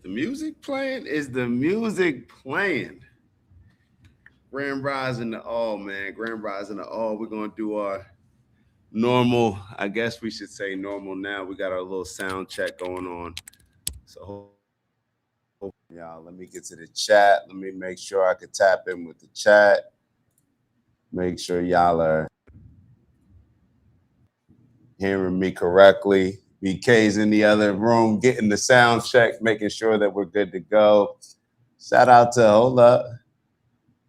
The music playing? Is the music playing? Grand Rising to all, man. Grand Rising to all. We're gonna do our normal. I guess we should say normal now. We got our little sound check going on. So y'all, let me get to the chat. Let me make sure I can tap in with the chat. Make sure y'all are hearing me correctly. BK's in the other room getting the sound check, making sure that we're good to go. Shout out to hold up.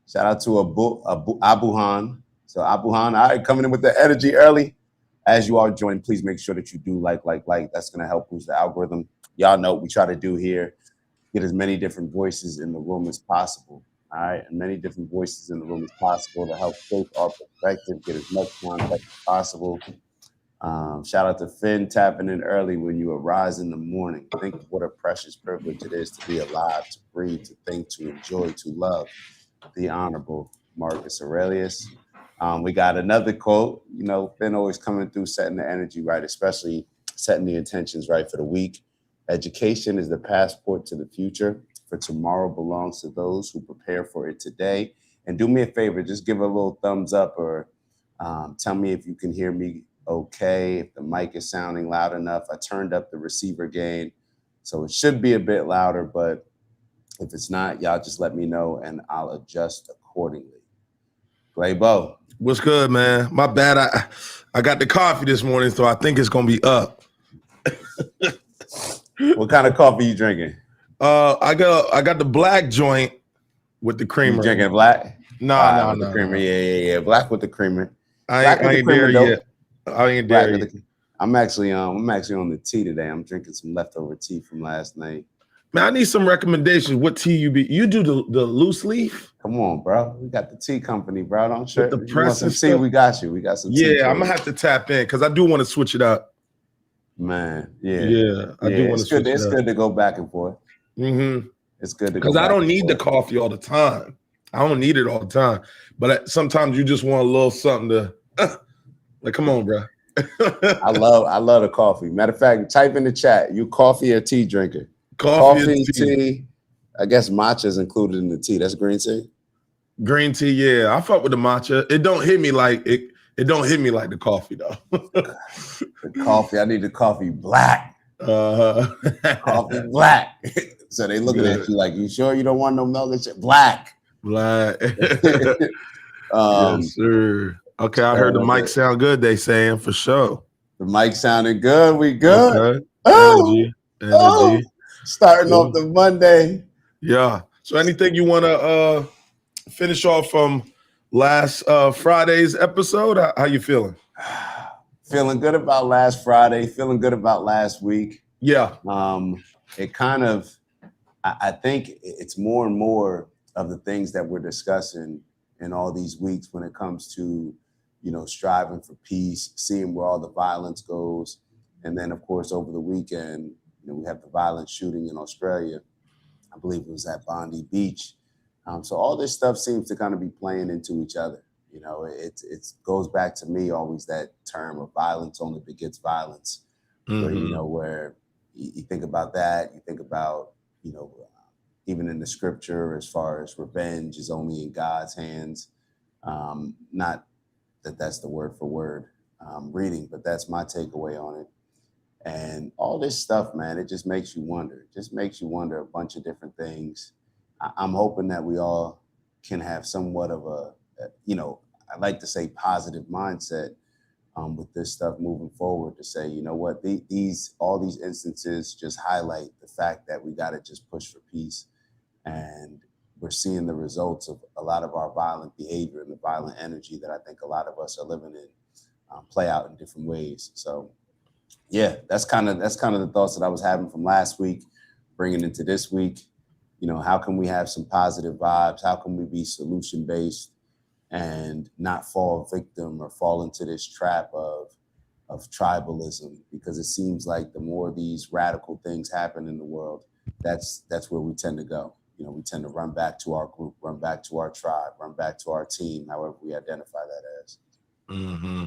Shout out to Abuhan. So Abuhan, all right, coming in with the energy early. As you are joining, please make sure that you do like. That's going to help boost the algorithm. Y'all know what we try to do here. Get as many different voices in the room as possible. All right, and many different voices in the room as possible to help shape our perspective, get as much context as possible. Shout out to Finn tapping in early when you arise in the morning. Think of what a precious privilege it is to be alive, to breathe, to think, to enjoy, to love. The Honorable Marcus Aurelius. We got another quote. You know, Finn always coming through, setting the energy right, especially setting the intentions right for the week. Education is the passport to the future, for tomorrow belongs to those who prepare for it today. And do me a favor, just give a little thumbs up or tell me if you can hear me okay, if the mic is sounding loud enough. I turned up the receiver gain, so it should be a bit louder, but if it's not, y'all just let me know and I'll adjust accordingly. Glaybo. What's good, man? My bad. I got the coffee this morning, so I think it's gonna be up. What kind of coffee you drinking? I got the black joint with the creamer. You drinking black? No. The creamer. Yeah. Black with the creamer. I ain't there yet. I ain't there yet. I'm actually on the tea today. I'm drinking some leftover tea from last night. Man, I need some recommendations. What tea you do the loose leaf? Come on, bro. We got the tea company, bro. Don't trip. The press some tea, we got you. We got some tea. Yeah, I'm gonna have to tap in because I do want to switch it up. Man, yeah. I do want to switch it up. It's good to go back and forth. Mm-hmm. It's good to go because I don't need the coffee all the time. I don't need it all the time. But sometimes you just want a little something to like, come on, bro. I love the coffee. Matter of fact, type in the chat. You coffee or tea drinker? Coffee tea. I guess matcha is included in the tea. That's green tea. Green tea, yeah. I fuck with the matcha. It don't hit me like it. It don't hit me like the coffee though. The coffee. I need the coffee black. Coffee black. So they looking at you like, you sure you don't want no milk and shit? Black. Yes, sir. Okay, I heard the mic sound good. They saying for sure. The mic sounded good. We good. Okay. Energy. Starting off the Monday. Yeah. So anything you want to finish off from last Friday's episode? How you feeling? Feeling good about last Friday. Feeling good about last week. Yeah. It kind of, I think it's more and more of the things that we're discussing in all these weeks when it comes to, striving for peace, seeing where all the violence goes. And then, of course, over the weekend, we have the violent shooting in Australia. I believe it was at Bondi Beach. So all this stuff seems to kind of be playing into each other. It goes back to me always that term of violence only begets violence. Mm-hmm. Where you think about that, you think about, even in the scripture, as far as revenge is only in God's hands. Not that that's the word for word reading, but that's my takeaway on it. And all this stuff, man, it just makes you wonder. It just makes you wonder a bunch of different things. I'm hoping that we all can have somewhat of I like to say positive mindset with this stuff moving forward, to say, you know what, all these instances just highlight the fact that we got to just push for peace. And we're seeing the results of a lot of our violent behavior and the violent energy that I think a lot of us are living in play out in different ways. So yeah, that's kind of the thoughts that I was having from last week, bringing into this week. How can we have some positive vibes? How can we be solution based and not fall victim or fall into this trap of tribalism? Because it seems like the more these radical things happen in the world, that's where we tend to go. We tend to run back to our group, run back to our tribe, run back to our team, however we identify that as. Mm-hmm.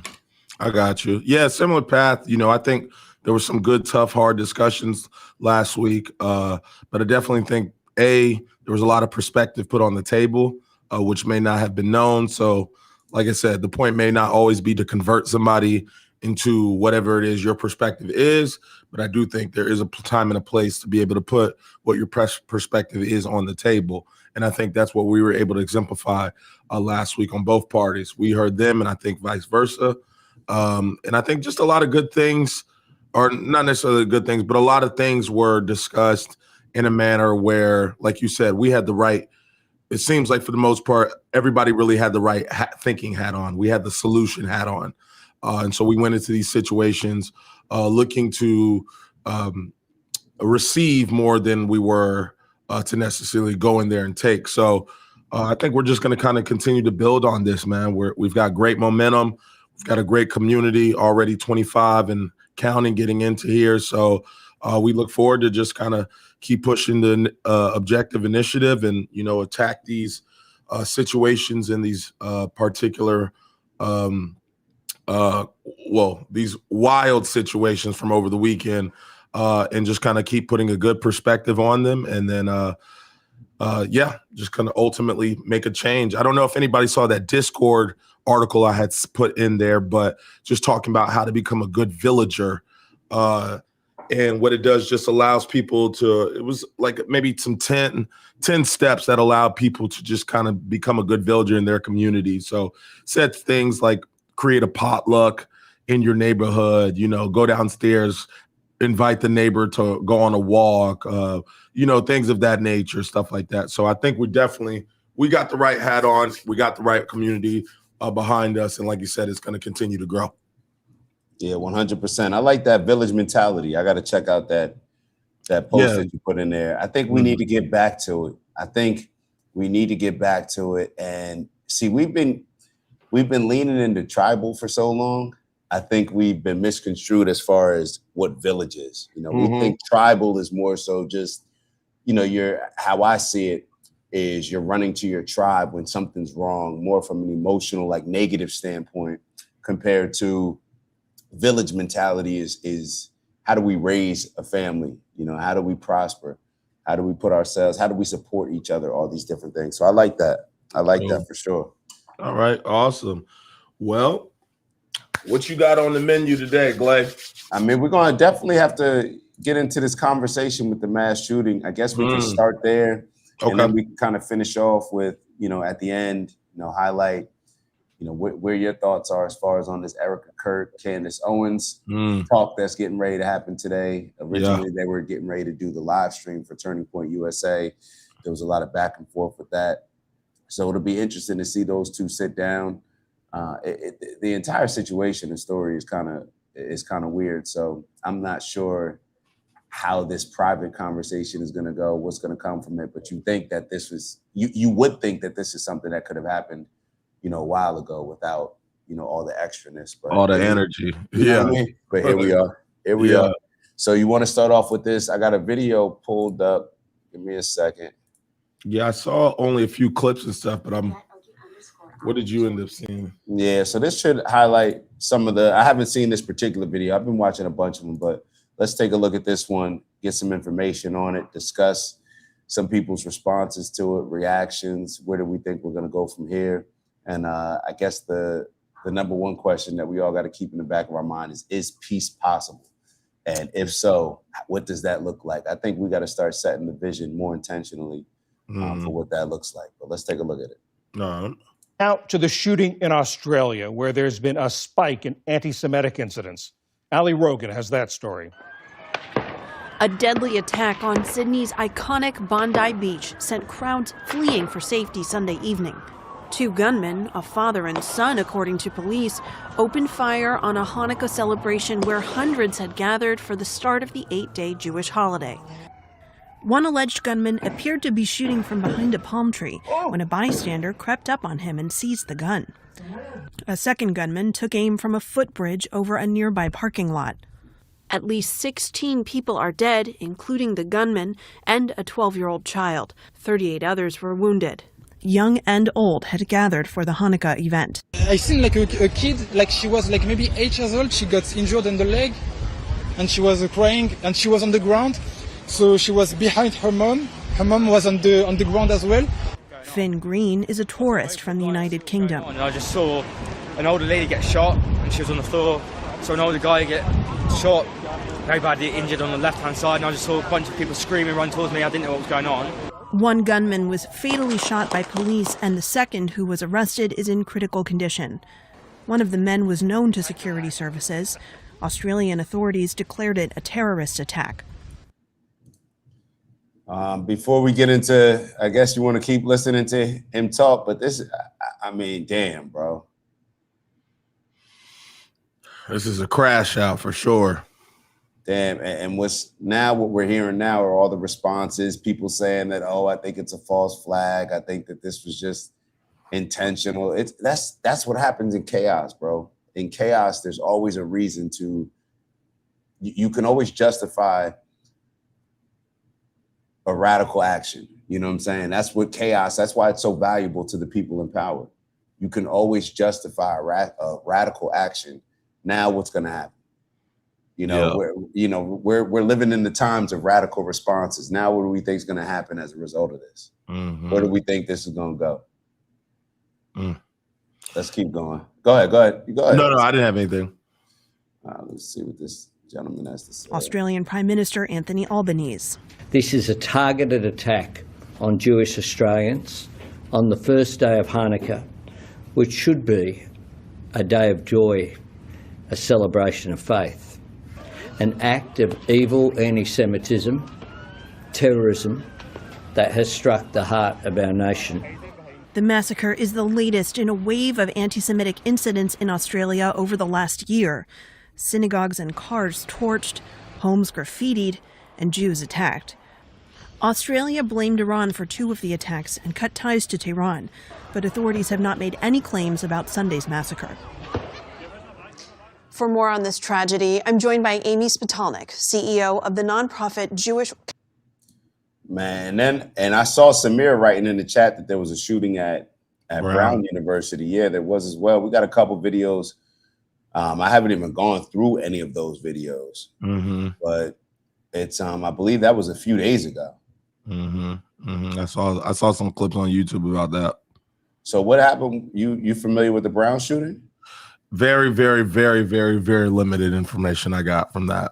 I got you. Yeah, similar path. I think there were some good, tough, hard discussions last week. But I definitely think, there was a lot of perspective put on the table, which may not have been known. So, like I said, the point may not always be to convert somebody into whatever it is your perspective is, but I do think there is a time and a place to be able to put what your perspective is on the table. And I think that's what we were able to exemplify last week on both parties. We heard them, and I think vice versa. And I think just a lot of good things, or not necessarily good things, but a lot of things were discussed in a manner where, like you said, we had the right, it seems like for the most part, everybody really had the right thinking hat on. We had the solution hat on. And so we went into these situations looking to receive more than we were to necessarily go in there and take. So I think we're just going to kind of continue to build on this, man. We've got great momentum. We've got a great community, already 25 and counting, getting into here. So we look forward to just kind of keep pushing the objective initiative and, attack these situations in these particular these wild situations from over the weekend, and just kind of keep putting a good perspective on them. And then, just kind of ultimately make a change. I don't know if anybody saw that Discord article I had put in there, but just talking about how to become a good villager. And what it does just allows people to, it was like maybe some 10 steps that allow people to just kind of become a good villager in their community. So said things like, create a potluck in your neighborhood, go downstairs, invite the neighbor to go on a walk, things of that nature, stuff like that. So I think we got the right hat on. We got the right community behind us. And like you said, it's going to continue to grow. Yeah, 100%. I like that village mentality. I got to check out that post that you put in there. I think we need to get back to it. And see, we've been leaning into tribal for so long. I think we've been misconstrued as far as what village is. We think tribal is more so just, how I see it is you're running to your tribe when something's wrong, more from an emotional, like negative standpoint, compared to village mentality is how do we raise a family? How do we prosper? How do we put ourselves? How do we support each other? All these different things. So I like that. That for sure. All right. Awesome. Well, what you got on the menu today, Glay? I mean, we're going to definitely have to get into this conversation with the mass shooting. I guess we can start there. Okay. And then we can kind of finish off with, at the end, highlight, where your thoughts are as far as on this Erik, Kirk, Candace Owens talk that's getting ready to happen today. Originally, they were getting ready to do the live stream for Turning Point USA. There was a lot of back and forth with that. So it'll be interesting to see those two sit down. The entire situation and story is kind of weird. So I'm not sure how this private conversation is going to go, what's going to come from it. But you think that you would think that this is something that could have happened, a while ago without, all the extraness, but all the energy. What I mean? But here we are. We are. So you want to start off with this? I got a video pulled up. Give me a second. Yeah, I saw only a few clips and stuff, but what did you end up seeing? Yeah, so this should highlight some of I haven't seen this particular video. I've been watching a bunch of them, but let's take a look at this one, get some information on it, discuss some people's responses to it, reactions. Where do we think we're going to go from here? And I guess the number one question that we all got to keep in the back of our mind is peace possible? And if so, what does that look like? I think we got to start setting the vision more intentionally for what that looks like. But let's take a look at it. Now to the shooting in Australia, where there's been a spike in anti-Semitic incidents. Ali Rogan has that story. A deadly attack on Sydney's iconic Bondi Beach sent crowds fleeing for safety Sunday evening. Two gunmen, a father and son according to police, opened fire on a Hanukkah celebration where hundreds had gathered for the start of the 8-day Jewish holiday. One alleged gunman appeared to be shooting from behind a palm tree when a bystander crept up on him and seized the gun. A second gunman took aim from a footbridge over a nearby parking lot. At least 16 people are dead, including the gunman and a 12-year-old child. 38 others were wounded. Young and old had gathered for the Hanukkah event. I seen a kid, she was maybe 8 years old. She got injured on the leg. and she was crying, and she was on the ground. So she was behind her mom. Her mom was on the ground as well. Finn Green is a tourist from the United Kingdom. And I just saw an older lady get shot, and she was on the floor. Saw an older guy get shot, very badly injured on the left-hand side, and I just saw a bunch of people screaming, run towards me. I didn't know what was going on. One gunman was fatally shot by police, and the second, who was arrested, is in critical condition. One of the men was known to security services. Australian authorities declared it a terrorist attack. Before we get into, I guess you want to keep listening to him talk, but this, I mean, damn, bro. This is a crash out for sure. Damn, and what we're hearing now are all the responses, people saying that, oh, I think it's a false flag. I think that this was just intentional. That's what happens in chaos, bro. In chaos, there's always a reason to, you can always justify a radical action. You know what I'm saying? That's what chaos, that's why it's so valuable to the people in power. You can always justify a radical action. Now what's going to happen? You know, we're living in the times of radical responses. Now what do we think is going to happen as a result of this? Mm-hmm. Where do we think this is going to go? Let's keep going. Go ahead. You go ahead. No, I didn't have anything. Let's see what this gentleman has to say. Australian Prime Minister Anthony Albanese. This is a targeted attack on Jewish Australians on the first day of Hanukkah, which should be a day of joy, a celebration of faith, an act of evil anti-Semitism, terrorism that has struck the heart of our nation. The massacre is the latest in a wave of anti-Semitic incidents in Australia over the last year. Synagogues and cars torched, homes graffitied, and Jews attacked. Australia blamed Iran for 2 of the attacks and cut ties to Tehran, but authorities have not made any claims about Sunday's massacre. For more on this tragedy, I'm joined by Amy Spitalnik, CEO of the nonprofit Jewish... Man, and I saw Samir writing in the chat that there was a shooting at Brown University. Yeah, there was as well. We got a couple videos. I haven't even gone through any of those videos, but it's I believe that was a few days ago. I saw some clips on YouTube about that. So what happened? You familiar with the Brown shooting? Very, very, very, very, very limited information I got from that.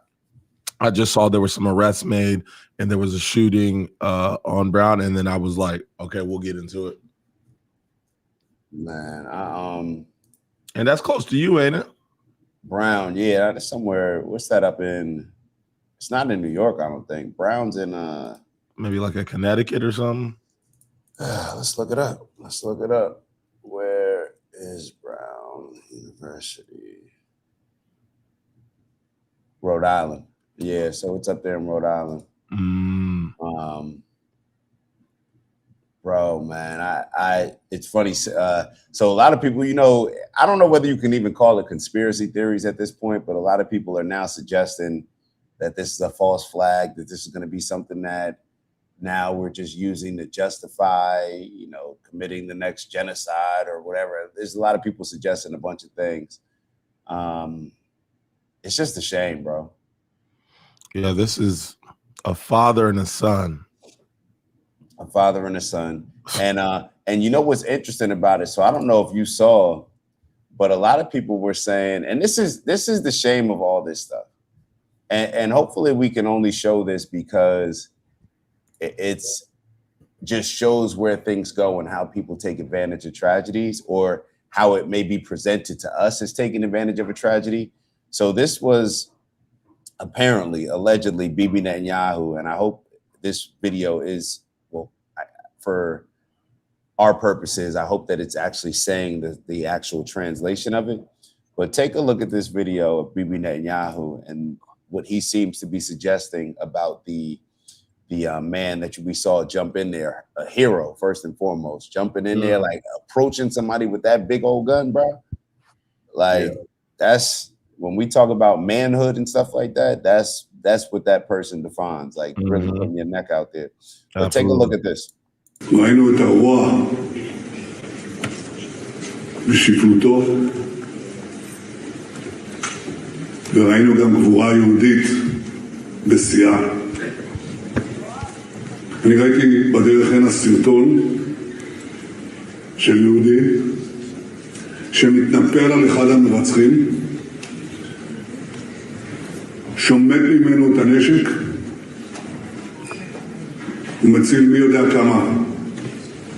I just saw there were some arrests made and there was a shooting on Brown, and then I was like, okay, we'll get into it. Man, and that's close to you, ain't it? Brown, yeah, that's somewhere. What's that up in? It's not in New York, I don't think. Brown's in maybe like a Connecticut or something. Let's look it up. Where is Brown University? Rhode Island. Yeah, so it's up there in Rhode Island. Bro, man, it's funny. So a lot of people, you know, I don't know whether you can even call it conspiracy theories at this point, but a lot of people are now suggesting that this is a false flag, that this is going to be something that now we're just using to justify, you know, committing the next genocide or whatever. There's a lot of people suggesting a bunch of things. It's just a shame, bro. Yeah, this is a father and a son. A father and a son. And you know what's interesting about it? So I don't know if you saw, but a lot of people were saying, and this is the shame of all this stuff. And hopefully we can only show this because it's just shows where things go and how people take advantage of tragedies, or how it may be presented to us as taking advantage of a tragedy. So this was allegedly Bibi Netanyahu, and I hope this video is, well, for our purposes, I hope that it's actually saying the actual translation of it. But take a look at this video of Bibi Netanyahu and what he seems to be suggesting about the man that we saw jump in there, a hero first and foremost, jumping in there, like approaching somebody with that big old gun, bro. Like that's when we talk about manhood and stuff like that. That's what that person defines, like really putting your neck out there. But take a look at this. ראינו את הרוע בשפלותו, וראינו גם גבורה יהודית בשיאה. אני ראיתי בדרך הנה סרטון של יהודי שמתנפל על אחד המרצחים, שומט ממנו את הנשק ומציל מי יודע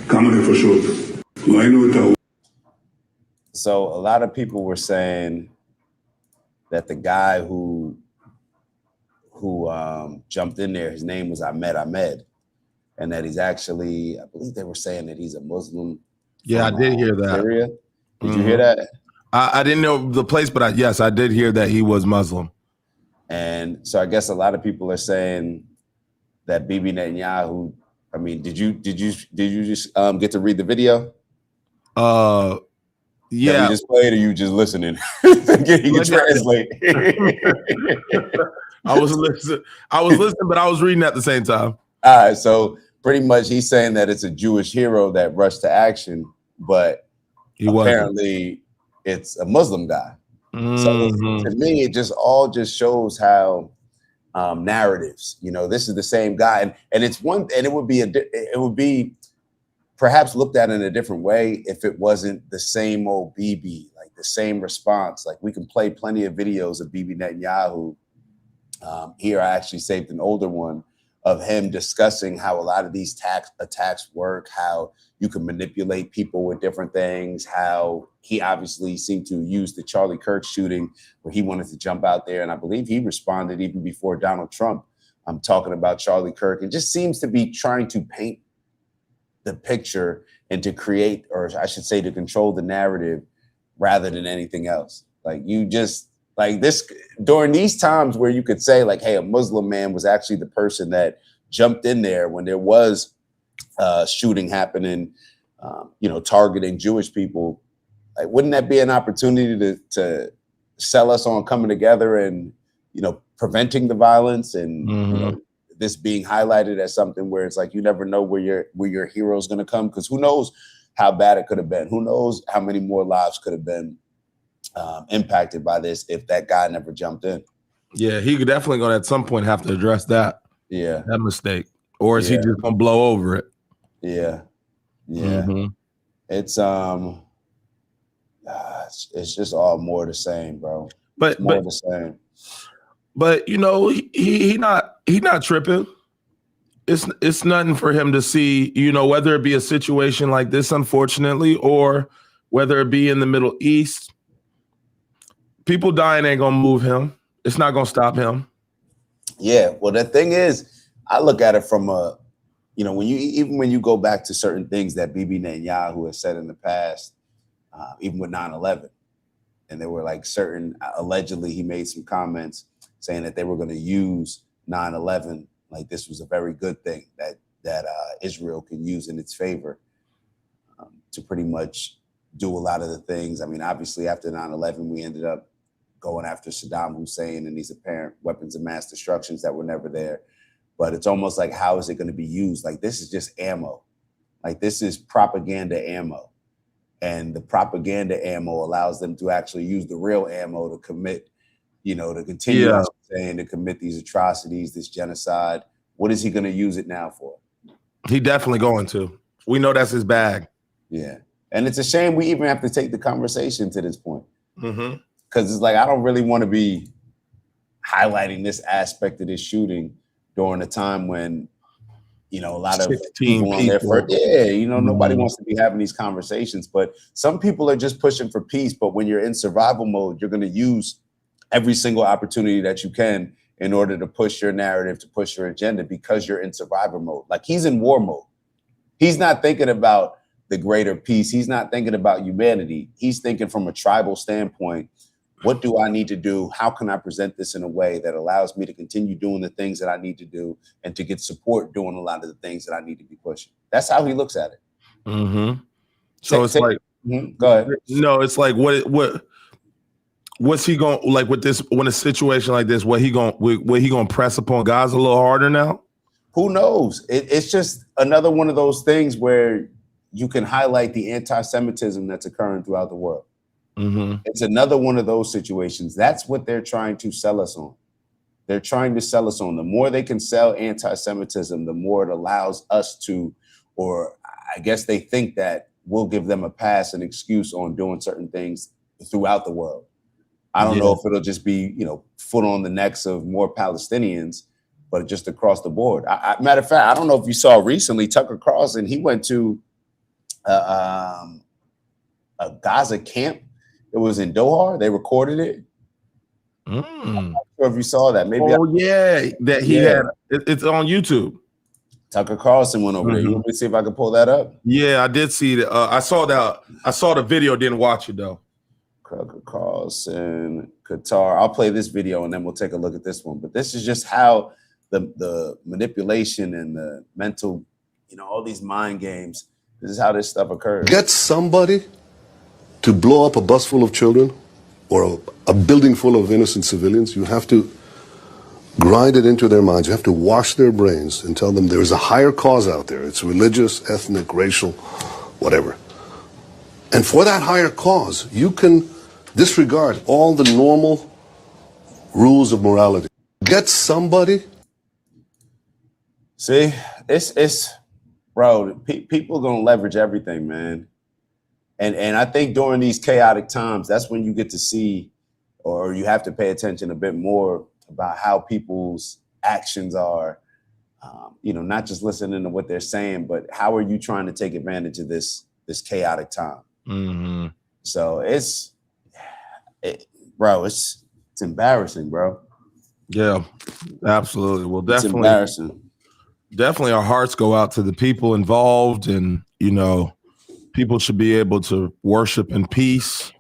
כמה נפשות. ראינו את ה... So a lot of people were saying that the guy who jumped in there, his name was Ahmed, and that he's actually, I believe they were saying that he's a Muslim. Yeah, I did hear that. Syria. Did you hear that? I didn't know the place, but yes, I did hear that he was Muslim. And so I guess a lot of people are saying that Bibi Netanyahu. I mean, did you just get to read the video? Yeah, that we just played, or you just listening? You can translate. I was listening, but I was reading at the same time. All right, so pretty much he's saying that it's a Jewish hero that rushed to action, but apparently it's a Muslim guy. So to me, it just shows how narratives. You know, this is the same guy, and it's one, and it would be perhaps looked at in a different way if it wasn't the same old Bibi, like the same response. Like we can play plenty of videos of Bibi Netanyahu. Here, I actually saved an older one of him discussing how a lot of these attacks work, how you can manipulate people with different things, how he obviously seemed to use the Charlie Kirk shooting where he wanted to jump out there. And I believe he responded even before Donald Trump. I'm talking about Charlie Kirk, and just seems to be trying to paint the picture and to create, or I should say to control the narrative rather than anything else. Like you just like this during these times where you could say like, hey, a Muslim man was actually the person that jumped in there when there was shooting happening, targeting Jewish people. Like, wouldn't that be an opportunity to sell us on coming together and, preventing the violence and, this being highlighted as something where it's like you never know where your hero is going to come, because who knows how bad it could have been. Who knows how many more lives could have been impacted by this if that guy never jumped in. Yeah, he could definitely going to at some point have to address that. Yeah, that mistake, or is he just going to blow over it? Yeah. It's it's just all more the same, bro. But more the same. But he not tripping. It's nothing for him to see, whether it be a situation like this, unfortunately, or whether it be in the Middle East. People dying ain't gonna move him. It's not gonna stop him. Yeah. Well, the thing is, I look at it from when you go back to certain things that Bibi Netanyahu has said in the past, even with 9/11, and there were like allegedly he made some comments saying that they were going to use 9/11 like this was a very good thing that Israel can use in its favor to pretty much do a lot of the things. I mean, obviously after 9/11, we ended up going after Saddam Hussein and these apparent weapons of mass destructions that were never there. But it's almost like, how is it going to be used? Like, this is just ammo. Like, this is propaganda ammo. And the propaganda ammo allows them to actually use the real ammo to commit, to continue to commit these atrocities, this genocide. What is he going to use it now for? He definitely going to. We know that's his bag. Yeah. And it's a shame we even have to take the conversation to this point. Mm-hmm. Because it's like, I don't really want to be highlighting this aspect of this shooting during a time when, a lot of people on their first, nobody wants to be having these conversations, but some people are just pushing for peace. But when you're in survival mode, you're going to use every single opportunity that you can in order to push your narrative, to push your agenda, because you're in survival mode. Like, he's in war mode. He's not thinking about the greater peace. He's not thinking about humanity. He's thinking from a tribal standpoint. What do I need to do? How can I present this in a way that allows me to continue doing the things that I need to do and to get support doing a lot of the things that I need to be pushing? That's how he looks at it. Mm-hmm. So it's like, go ahead. No, it's like, what's he going, like with this, when a situation like this, what he going to press upon Gaza a little harder now? Who knows? It's just another one of those things where you can highlight the anti-Semitism that's occurring throughout the world. It's another one of those situations. That's what they're trying to sell us on. They're trying to sell us on. The more they can sell anti-Semitism, the more it allows us to, or I guess they think that we'll give them a pass, an excuse on doing certain things throughout the world. I don't know if it'll just be, you know, foot on the necks of more Palestinians, but just across the board. Matter of fact, I don't know if you saw recently, Tucker Carlson, he went to a Gaza camp. It was in Doha. They recorded it. I'm not sure if you saw that. Maybe. Oh, yeah. That he had. It's on YouTube. Tucker Carlson went over there. You want me to see if I can pull that up? Yeah, I did see that. I saw that. I saw the video. Didn't watch it though. Tucker Carlson, Qatar. I'll play this video and then we'll take a look at this one. But this is just how the manipulation and the mental, you know, all these mind games. This is how this stuff occurs. Get somebody to blow up a bus full of children or a building full of innocent civilians. You have to grind it into their minds. You have to wash their brains and tell them there is a higher cause out there. It's religious, ethnic, racial, whatever. And for that higher cause, you can disregard all the normal rules of morality. Get somebody. See, it's bro, people gonna leverage everything, man. And I think during these chaotic times, that's when you get to see, or you have to pay attention a bit more about how people's actions are, you know, not just listening to what they're saying, but how are you trying to take advantage of this chaotic time? So it's embarrassing, bro. Yeah, absolutely. Well, It's embarrassing. Definitely our hearts go out to the people involved, and, you know, people should be able to worship in peace.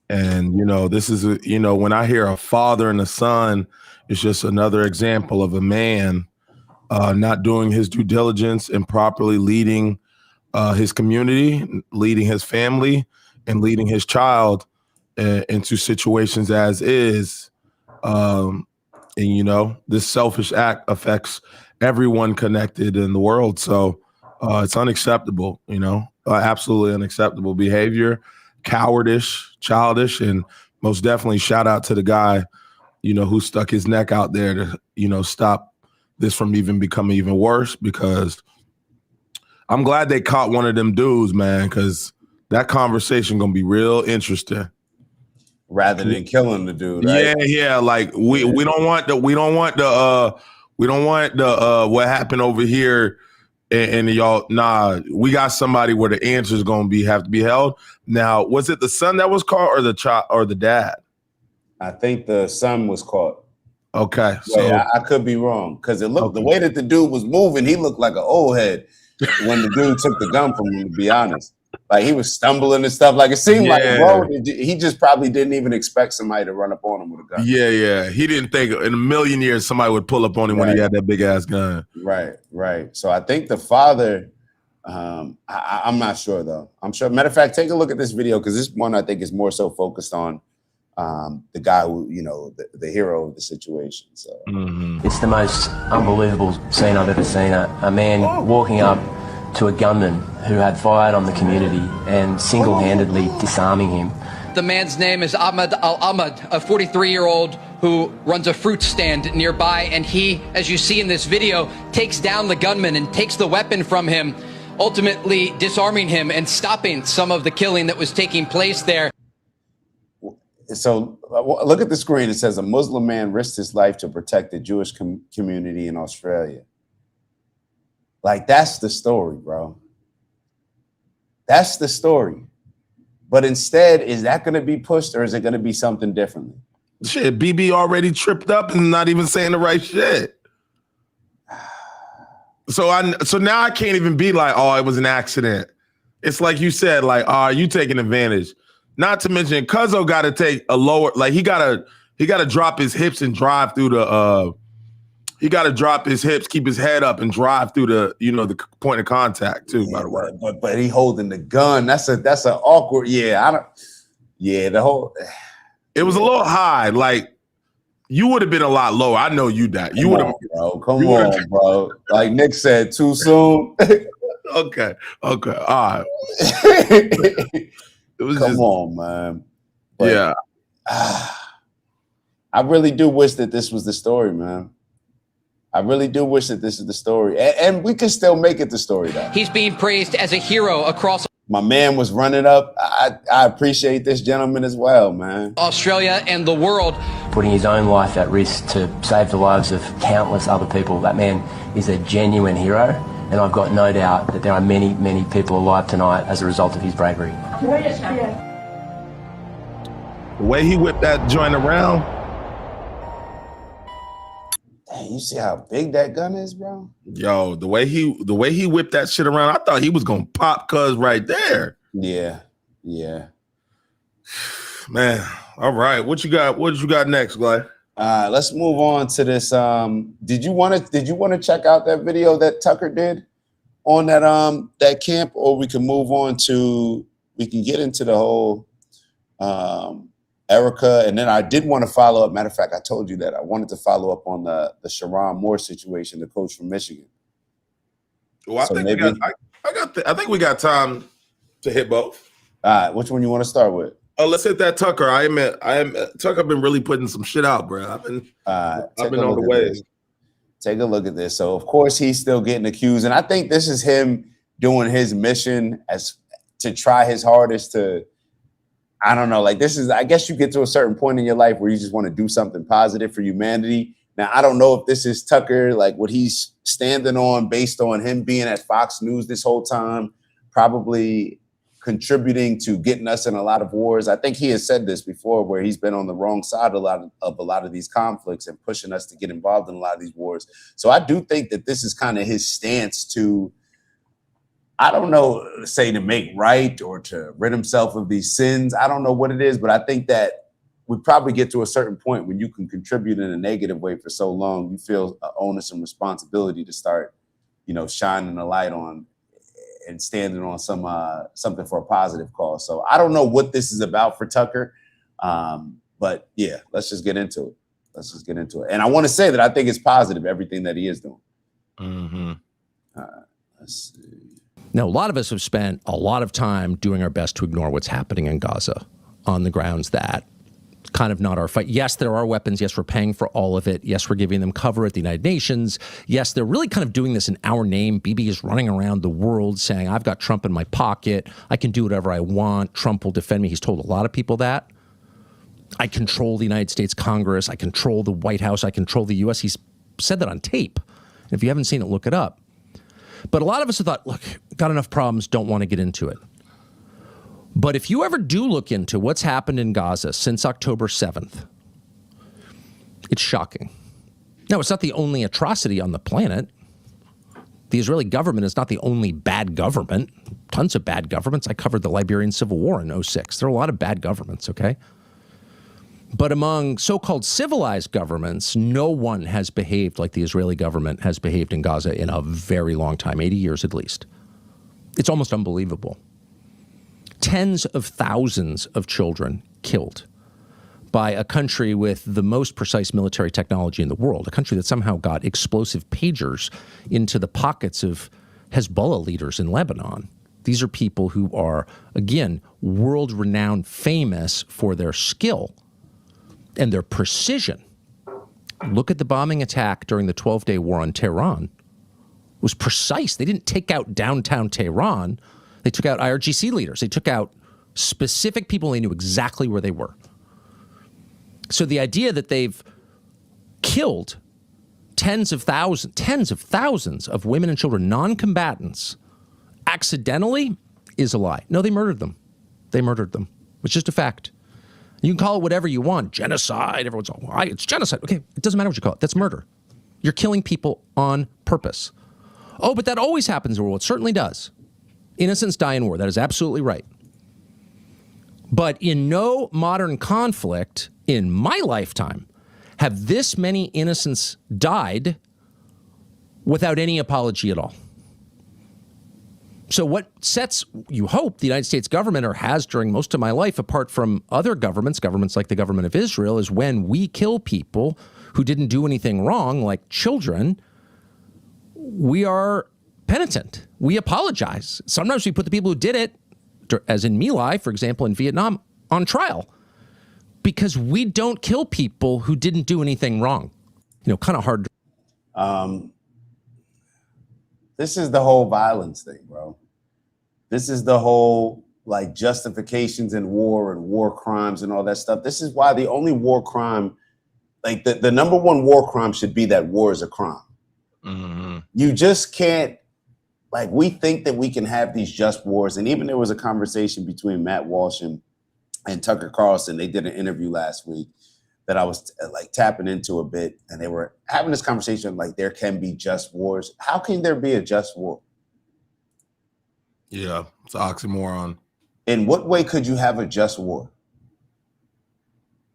And, you know, this is, you know, when I hear a father and a son, it's just another example of a man not doing his due diligence and properly leading his community, leading his family, and leading his child into situations as is. And, you know, this selfish act affects everyone connected in the world. So it's unacceptable, you know, absolutely unacceptable behavior, cowardice, childish, and most definitely shout out to the guy, you know, who stuck his neck out there to, you know, stop this from even becoming even worse, because I'm glad they caught one of them dudes, man, because that conversation gonna be real interesting. Rather than killing the dude, right? Yeah. Like we don't want the what happened over here, and y'all. Nah, we got somebody where the answer's gonna have to be held. Now, was it the son that was caught, or the child, or the dad? I think the son was caught. Okay, so I could be wrong, because it looked the way that the dude was moving, he looked like an old head when the dude took the gun from him, to be honest. Like, he was stumbling and stuff. Like, it seemed like, bro, he just probably didn't even expect somebody to run up on him with a gun. Yeah. He didn't think in a million years somebody would pull up on him when he had that big ass gun. Right. So I think the father, I'm not sure though. I'm sure. Matter of fact, take a look at this video, because this one I think is more so focused on the guy who, you know, the hero of the situation. So it's the most unbelievable scene I've ever seen. A man walking up to a gunman who had fired on the community and single-handedly disarming him. The man's name is Ahmed Al-Ahmad, a 43-year-old who runs a fruit stand nearby, and he, as you see in this video, takes down the gunman and takes the weapon from him, ultimately disarming him and stopping some of the killing that was taking place there. So look at the screen. It says a Muslim man risked his life to protect the Jewish community in Australia. Like, that's the story, bro. That's the story. But instead, is that going to be pushed, or is it going to be something differently? Shit, BB already tripped up and not even saying the right shit. So now I can't even be like, oh, it was an accident. It's like you said, like, oh, you taking advantage. Not to mention, Cuzzo got to take a lower, like he got to drop his hips and drive through the. He got to drop his hips, keep his head up, and drive through the, you know, the point of contact too. By the way, but he holding the gun. That's an awkward. The whole. It was a little high. Like, you would have been a lot lower. I know you that. You would have, bro. Come on, bro. Like Nick said, too soon. Okay. All right. It was Come just, on, man. But, yeah. I really do wish that this was the story, man. I really do wish that this is the story. And we can still make it the story, though. He's being praised as a hero across My man was running up. I appreciate this gentleman as well, man. Australia and the world. Putting his own life at risk to save the lives of countless other people. That man is a genuine hero, and I've got no doubt that there are many, many people alive tonight as a result of his bravery. The way he whipped that joint around. Dang, you see how big that gun is, bro? Yo, the way he whipped that shit around, I thought he was gonna pop cuz right there. Yeah. Man, all right. What you got next, Glad? Let's move on to this. Did you want to check out that video that Tucker did on that camp, or we can move on to, we can get into the whole Erica, and then I did want to follow up. Matter of fact, I told you that I wanted to follow up on the Sharon Moore situation, the coach from Michigan. Well, I think we got time to hit both. All right, which one you want to start with? Oh, let's hit that Tucker. I am Tucker been really putting some shit out, bro. I've been on the way. Take a look at this. So, of course, he's still getting accused, and I think this is him doing his mission as to try his hardest to, I don't know, like this is, I guess you get to a certain point in your life where you just want to do something positive for humanity. Now, I don't know if this is Tucker, like what he's standing on based on him being at Fox News this whole time, probably contributing to getting us in a lot of wars. I think he has said this before, where he's been on the wrong side of a lot of these conflicts and pushing us to get involved in a lot of these wars. So I do think that this is kind of his stance to, I don't know, say to make right or to rid himself of these sins. I don't know what it is, but I think that we probably get to a certain point when you can contribute in a negative way for so long, you feel an onus and responsibility to start, shining a light on and standing on something for a positive cause. So I don't know what this is about for Tucker, but yeah, let's just get into it. And I want to say that I think it's positive, everything that he is doing. Mm-hmm. Let's see. Now, a lot of us have spent a lot of time doing our best to ignore what's happening in Gaza on the grounds that it's kind of not our fight. Yes, there are weapons. Yes, we're paying for all of it. Yes, we're giving them cover at the United Nations. Yes, they're really kind of doing this in our name. Bibi is running around the world saying, I've got Trump in my pocket. I can do whatever I want. Trump will defend me. He's told a lot of people that. I control the United States Congress. I control the White House. I control the U.S. He's said that on tape. If you haven't seen it, look it up. But a lot of us have thought, look, got enough problems, don't want to get into it. But if you ever do look into what's happened in Gaza since October 7th, it's shocking. Now, it's not the only atrocity on the planet. The Israeli government is not the only bad government. Tons of bad governments. I covered the Liberian Civil War in 2006. There are a lot of bad governments, okay? But among so-called civilized governments, no one has behaved like the Israeli government has behaved in Gaza in a very long time, 80 years at least. It's almost unbelievable. Tens of thousands of children killed by a country with the most precise military technology in the world, a country that somehow got explosive pagers into the pockets of Hezbollah leaders in Lebanon. These are people who are, again, world-renowned, famous for their skill and their precision. Look at the bombing attack during the 12-day war on Tehran. It was precise. They didn't take out downtown Tehran. They took out IRGC leaders. They took out specific people. They knew exactly where they were. So the idea that they've killed tens of thousands of women and children, non-combatants, accidentally is a lie. No, they murdered them. They murdered them. It's just a fact. You can call it whatever you want. Genocide. Everyone's all, why? It's genocide. Okay, it doesn't matter what you call it. That's murder. You're killing people on purpose. Oh, but that always happens in war. It certainly does. Innocents die in war. That is absolutely right. But in no modern conflict in my lifetime have this many innocents died without any apology at all. So what sets, you hope, the United States government, or has during most of my life, apart from other governments like the government of Israel, is when we kill people who didn't do anything wrong, like children, we are penitent. We apologize. Sometimes we put the people who did it as in My Lai, for example, in Vietnam, on trial because we don't kill people who didn't do anything wrong. Kind of hard. This is the whole violence thing, bro. This is the whole like justifications in war and war crimes and all that stuff. This is why the only war crime, like the number one war crime should be that war is a crime. Mm-hmm. You just can't, like, we think that we can have these just wars. And even there was a conversation between Matt Walsh and Tucker Carlson. They did an interview last week that I was like tapping into a bit. And they were having this conversation like there can be just wars. How can there be a just war? Yeah, it's an oxymoron. In what way could you have a just war?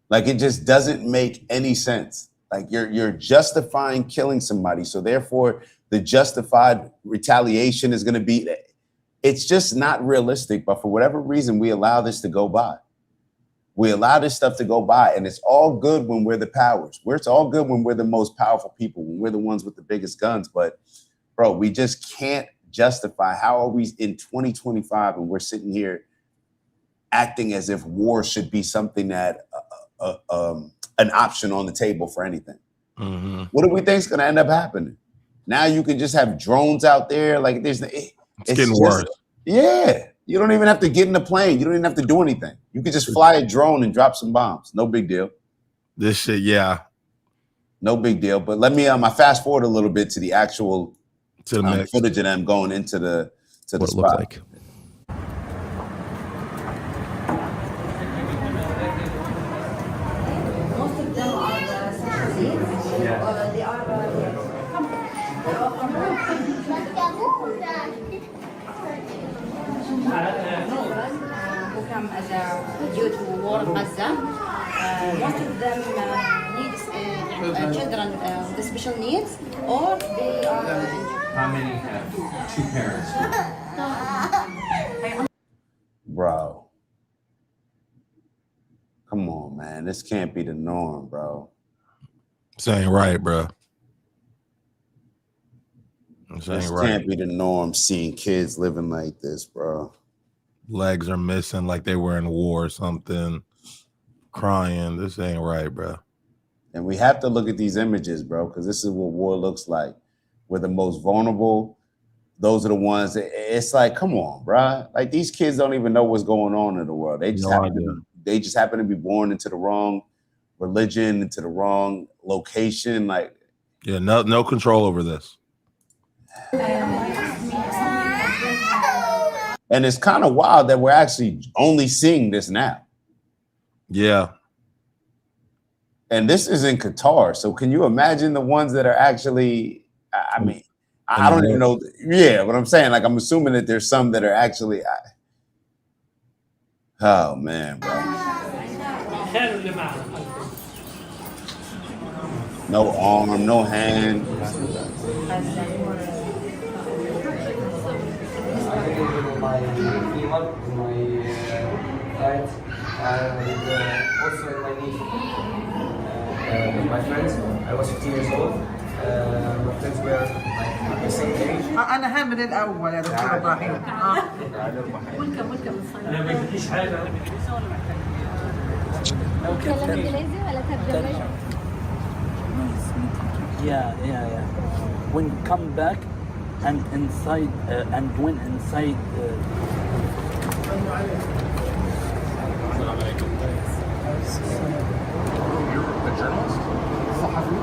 Like, it just doesn't make any sense. Like, you're justifying killing somebody. So therefore, the justified retaliation is going to be, it's just not realistic. But for whatever reason, we allow this to go by. We allow this stuff to go by. And it's all good when we're the powers. It's all good when we're the most powerful people, when we're the ones with the biggest guns. But, bro, we just can't justify. How are we in 2025 and we're sitting here acting as if war should be something that an option on the table for anything? Mm-hmm. What do we think is going to end up happening? Now you can just have drones out there. Like, it's getting worse. Yeah. You don't even have to get in the plane. You don't even have to do anything. You could just fly a drone and drop some bombs. No big deal. This shit, yeah. No big deal. But let me I fast forward a little bit to the actual footage of them going into the what spot. It looked like. Most of them are the special needs. They are who come as a due to war in Gaza. Most of them need children with special needs, or they are injured. How many have two parents? Bro. Come on, man. This can't be the norm, bro. This ain't right, bro. This can't be the norm, seeing kids living like this, bro. Legs are missing like they were in war or something. Crying. This ain't right, bro. And we have to look at these images, bro, because this is what war looks like. We're the most vulnerable. Those are the ones that, it's like, come on, bro. Like, these kids don't even know what's going on in the world. They just happen to be born into the wrong religion, into the wrong location. Like, yeah, no control over this. And it's kind of wild that we're actually only seeing this now. Yeah. And this is in Qatar. So can you imagine the ones that are actually, I mean, I don't even know. Yeah, what I'm saying, like, I'm assuming that there's some that are actually, oh man, bro. No arm, no hand. My femur, my right, and also in my knee. With my friends, I was 15 years old. My friends were like the same age. أنا حامل الأول يا دكتور إبراهيم. أنا ما بديش حاجة. تتكلم إنجليزي ولا ترجمة؟ Yeah. When come back and inside and when inside. You're a journalist? صحفي.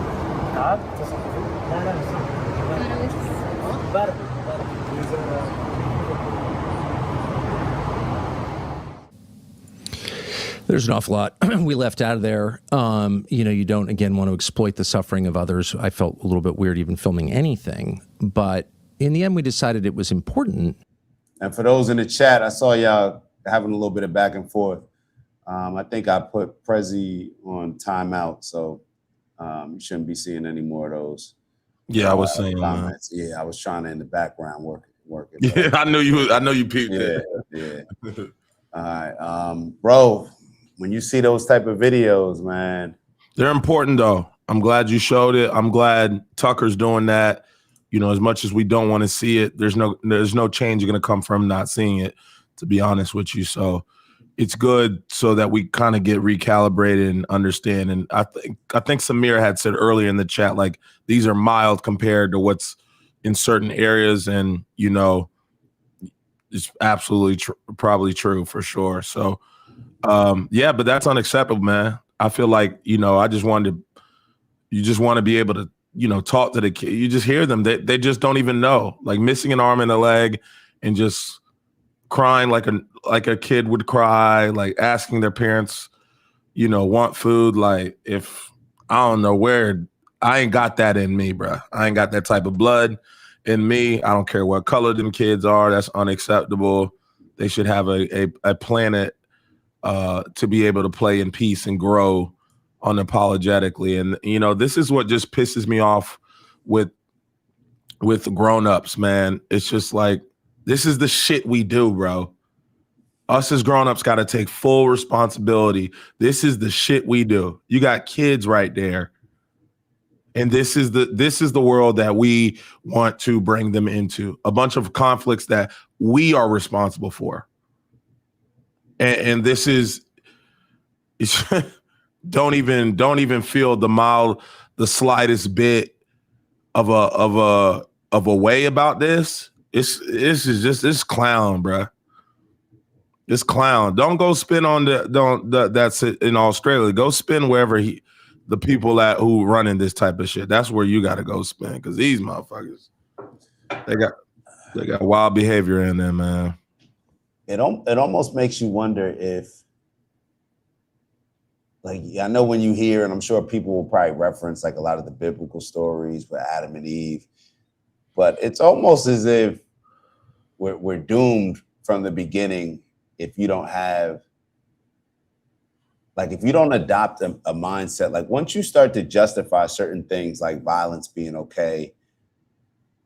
تعب؟ لا. There's an awful lot we left out of there. You don't, again, want to exploit the suffering of others. I felt a little bit weird even filming anything. But in the end, we decided it was important. And for those in the chat, I saw y'all having a little bit of back and forth. I think I put Prezi on timeout, so you shouldn't be seeing any more of those. Yeah, I was saying comments. Yeah, I was trying to in the background work it. Yeah, I know you peeped it. Yeah. All right, bro. When you see those type of videos, man, they're important though. I'm glad you showed it. I'm glad Tucker's doing that. As much as we don't want to see it, there's no change going to come from not seeing it. to be honest with you. So it's good so that we kind of get recalibrated and understand. And I think Samir had said earlier in the chat, like, these are mild compared to what's in certain areas. And, you know, it's absolutely probably true for sure. So, yeah, but that's unacceptable, man. I feel like, you know, you just want to be able to, you know, talk to the kid. You just hear them. They just don't even know, like missing an arm and a leg and just crying like a kid would cry, like asking their parents, you know, want food. Like, if I don't know where, I ain't got that in me, bro. I ain't got that type of blood in me. I don't care what color them kids are. That's unacceptable. They should have a planet to be able to play in peace and grow unapologetically. And, you know, this is what just pisses me off with grown-ups, man. It's just like, this is the shit we do, bro. Us as grown-ups got to take full responsibility. This is the shit we do. You got kids right there. And this is the world that we want to bring them into. A bunch of conflicts that we are responsible for. And this is, don't even feel the slightest bit of a way about this. This clown, bro. This clown. Don't go spin on that's it in Australia. Go spin wherever the people who running this type of shit. That's where you got to go spin, because these motherfuckers, they got wild behavior in them, man. It almost makes you wonder if, like, I know when you hear, and I'm sure people will probably reference like a lot of the biblical stories with Adam and Eve, but it's almost as if we're doomed from the beginning if you don't have, like, if you don't adopt a mindset. Like, once you start to justify certain things like violence being okay,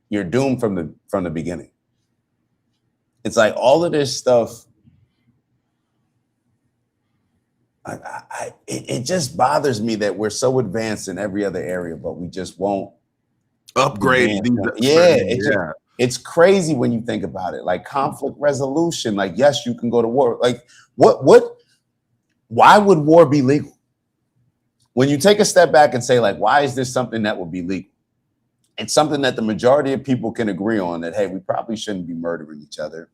you're doomed from the beginning. It's like all of this stuff, it just bothers me that we're so advanced in every other area, but we just won't upgrade. It's crazy when you think about it. Like, conflict resolution, like, yes, you can go to war. Like, why would war be legal? When you take a step back and say, like, why is this something that would be legal? It's something that the majority of people can agree on, that, hey, we probably shouldn't be murdering each other.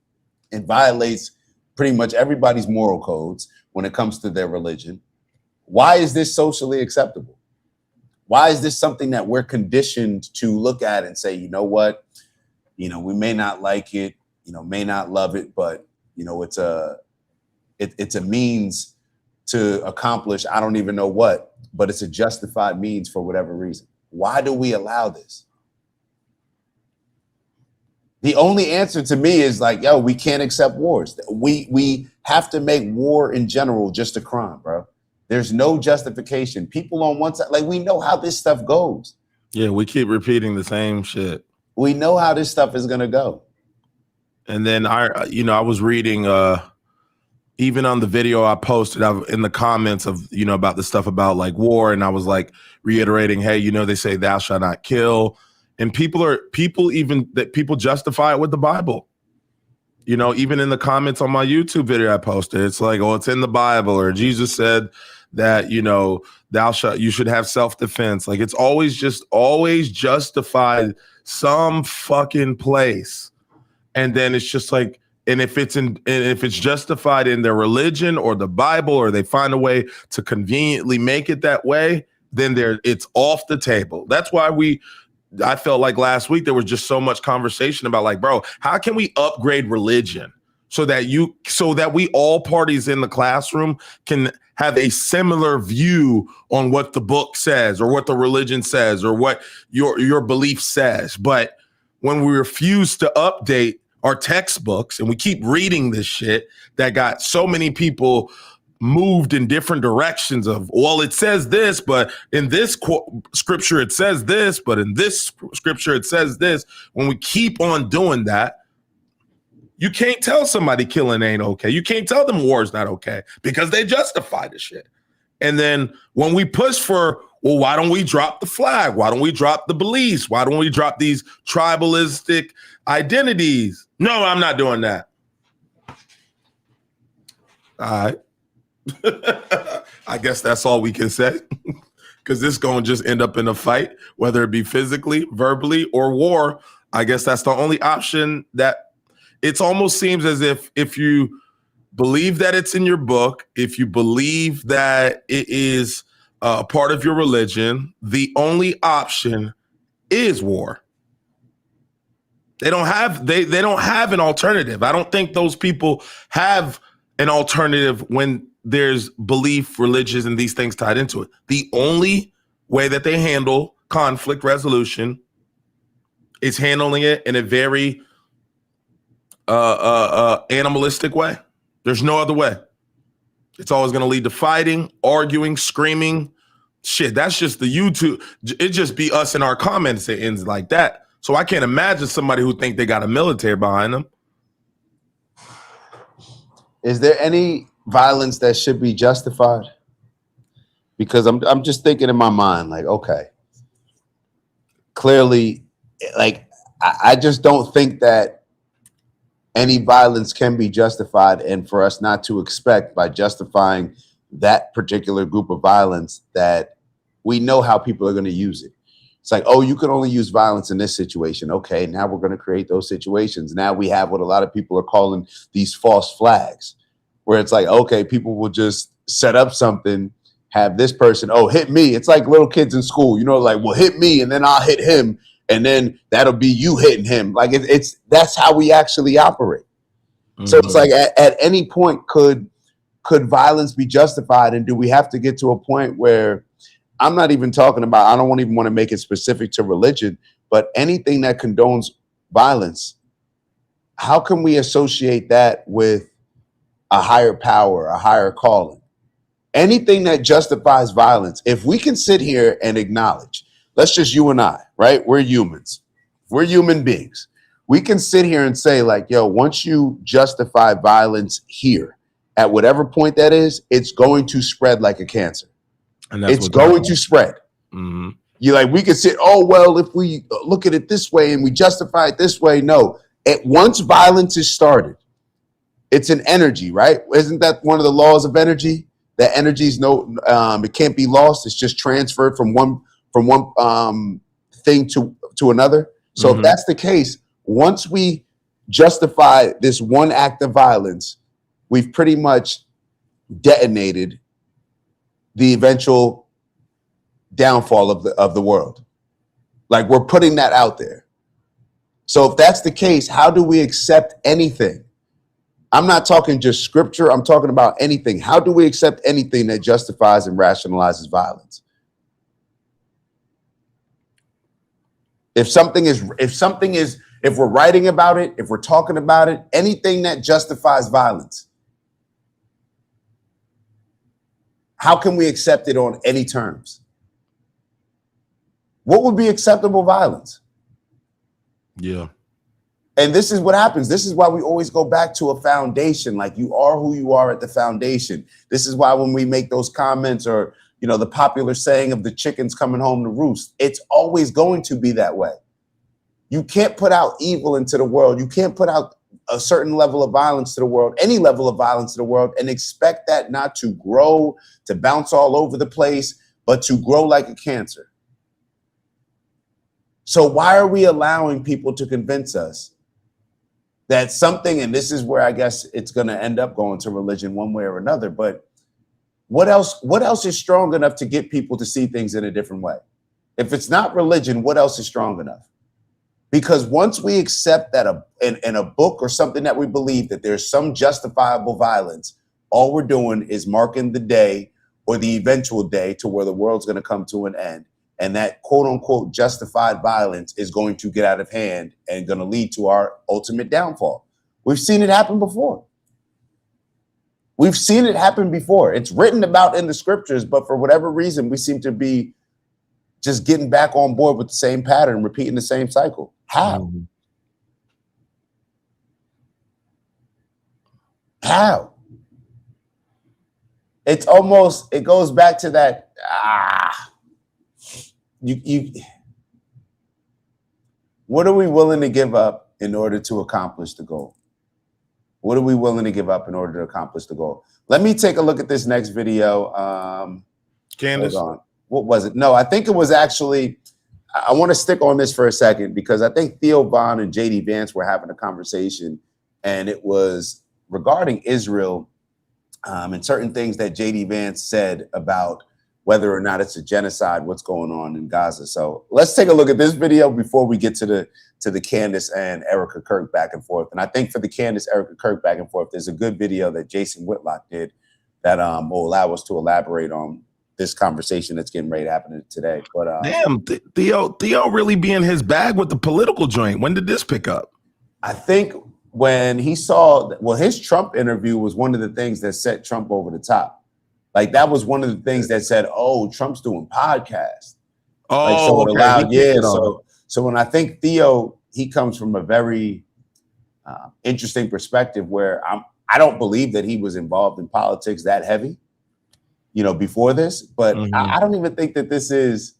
It violates pretty much everybody's moral codes when it comes to their religion. Why is this socially acceptable? Why is this something that we're conditioned to look at and say, you know what, you know, we may not like it, you know, may not love it, but, you know, it's a means to accomplish, I don't even know what, but it's a justified means for whatever reason. Why do we allow this? The only answer to me is like, yo, we can't accept wars. We have to make war in general just a crime, bro. There's no justification. People on one side, like, we know how this stuff goes. Yeah, we keep repeating the same shit. We know how this stuff is gonna go. And then I was reading even on the video I posted in the comments of, you know, about the stuff about like war, and I was like reiterating, hey, you know, they say thou shalt not kill. And people justify it with the Bible. You know, even in the comments on my YouTube video I posted, it's like, oh, it's in the Bible, or Jesus said that, you know, you should have self-defense. Like, it's always justified some fucking place. And then it's just like, and if it's justified in their religion or the Bible, or they find a way to conveniently make it that way, then it's off the table. That's why I felt like last week there was just so much conversation about, like, bro, how can we upgrade religion so that we all parties in the classroom can have a similar view on what the book says, or what the religion says, or what your belief says. But when we refuse to update our textbooks and we keep reading this shit that got so many people moved in different directions of, well, it says this, but in this scripture it says this, but in this scripture it says this. When we keep on doing that, you can't tell somebody killing ain't okay. You can't tell them war is not okay, because they justify the shit. And then when we push for, well, why don't we drop the flag? Why don't we drop the beliefs? Why don't we drop these tribalistic identities? No, I'm not doing that. All right. I guess that's all we can say. Because this going to just end up in a fight, whether it be physically, verbally, or war. I guess that's the only option. That it almost seems as if you believe that it's in your book, if you believe that it is part of your religion, the only option is war. They don't have they don't have an alternative. I don't think those people have an alternative when there's belief, religions, and these things tied into it. The only way that they handle conflict resolution is handling it in a very animalistic way. There's no other way. It's always going to lead to fighting, arguing, screaming. Shit, that's just the YouTube. It just be us in our comments that ends like that. So I can't imagine somebody who think they got a military behind them. Is there any violence that should be justified? Because I'm just thinking in my mind, like, okay, clearly, like, I just don't think that any violence can be justified, and for us not to expect by justifying that particular group of violence that we know how people are going to use it. It's like, oh, you can only use violence in this situation. Okay, now we're going to create those situations. Now we have what a lot of people are calling these false flags, where it's like, okay, people will just set up something, have this person, oh, hit me. It's like little kids in school, you know, like, well, hit me and then I'll hit him. And then that'll be you hitting him. Like it's that's how we actually operate. Mm-hmm. So it's like at any point could violence be justified? And do we have to get to a point where I'm not even talking about, I don't even want to make it specific to religion, but anything that condones violence, how can we associate that with a higher power, a higher calling? Anything that justifies violence, if we can sit here and acknowledge, let's just you and I, right? We're humans. We're human beings. We can sit here and say like, yo, once you justify violence here, at whatever point that is, it's going to spread like a cancer. And that's it's going to spread. Mm-hmm. You like, we could say, oh, well, if we look at it this way and we justify it this way. No, once violence is started, it's an energy, right? Isn't that one of the laws of energy? That energy is it can't be lost. It's just transferred from one thing to another. So if that's the case, once we justify this one act of violence, we've pretty much detonated the eventual downfall of the world. Like, we're putting that out there. So if that's the case, how do we accept anything? I'm not talking just scripture. I'm talking about anything. How do we accept anything that justifies and rationalizes violence? If we're writing about it, if we're talking about it, anything that justifies violence, how can we accept it on any terms? What would be acceptable violence? Yeah. And this is what happens. This is why we always go back to a foundation. Like, you are who you are at the foundation. This is why when we make those comments, or, you know, the popular saying of the chickens coming home to roost, it's always going to be that way. You can't put out evil into the world. You can't put out a certain level of violence to the world, any level of violence to the world, and expect that not to grow, to bounce all over the place, but to grow like a cancer. So why are we allowing people to convince us that something, and this is where I guess it's going to end up going to religion one way or another, but what else is strong enough to get people to see things in a different way? If it's not religion, what else is strong enough? Because once we accept that in a book or something that we believe that there's some justifiable violence, all we're doing is marking the day or the eventual day to where the world's going to come to an end. And that quote unquote justified violence is going to get out of hand and going to lead to our ultimate downfall. We've seen it happen before. We've seen it happen before. It's written about in the scriptures, but for whatever reason, we seem to be just getting back on board with the same pattern, repeating the same cycle. How? Mm-hmm. How? It's almost, it goes back to that, what are we willing to give up in order to accomplish the goal? What are we willing to give up in order to accomplish the goal? Let me take a look at this next video. Candace? Hold on. What was it? No, I think it was actually, I want to stick on this for a second because I think Theo Von and JD Vance were having a conversation, and it was regarding Israel and certain things that JD Vance said about whether or not it's a genocide, what's going on in Gaza. So let's take a look at this video before we get to the Candace and Erica Kirk back and forth. And I think for the Candace, Erica Kirk back and forth, there's a good video that Jason Whitlock did that will allow us to elaborate on this conversation that's getting ready to happen today. But damn, Theo really be in his bag with the political joint. When did this pick up? I think when he saw, well, his Trump interview was one of the things that set Trump over the top. Like that was one of the things that said, "Oh, Trump's doing podcasts." Oh, like, so it okay. allowed, yeah. So when I think Theo, he comes from a very interesting perspective where I don't believe that he was involved in politics that heavy, before this. But I don't even think that this is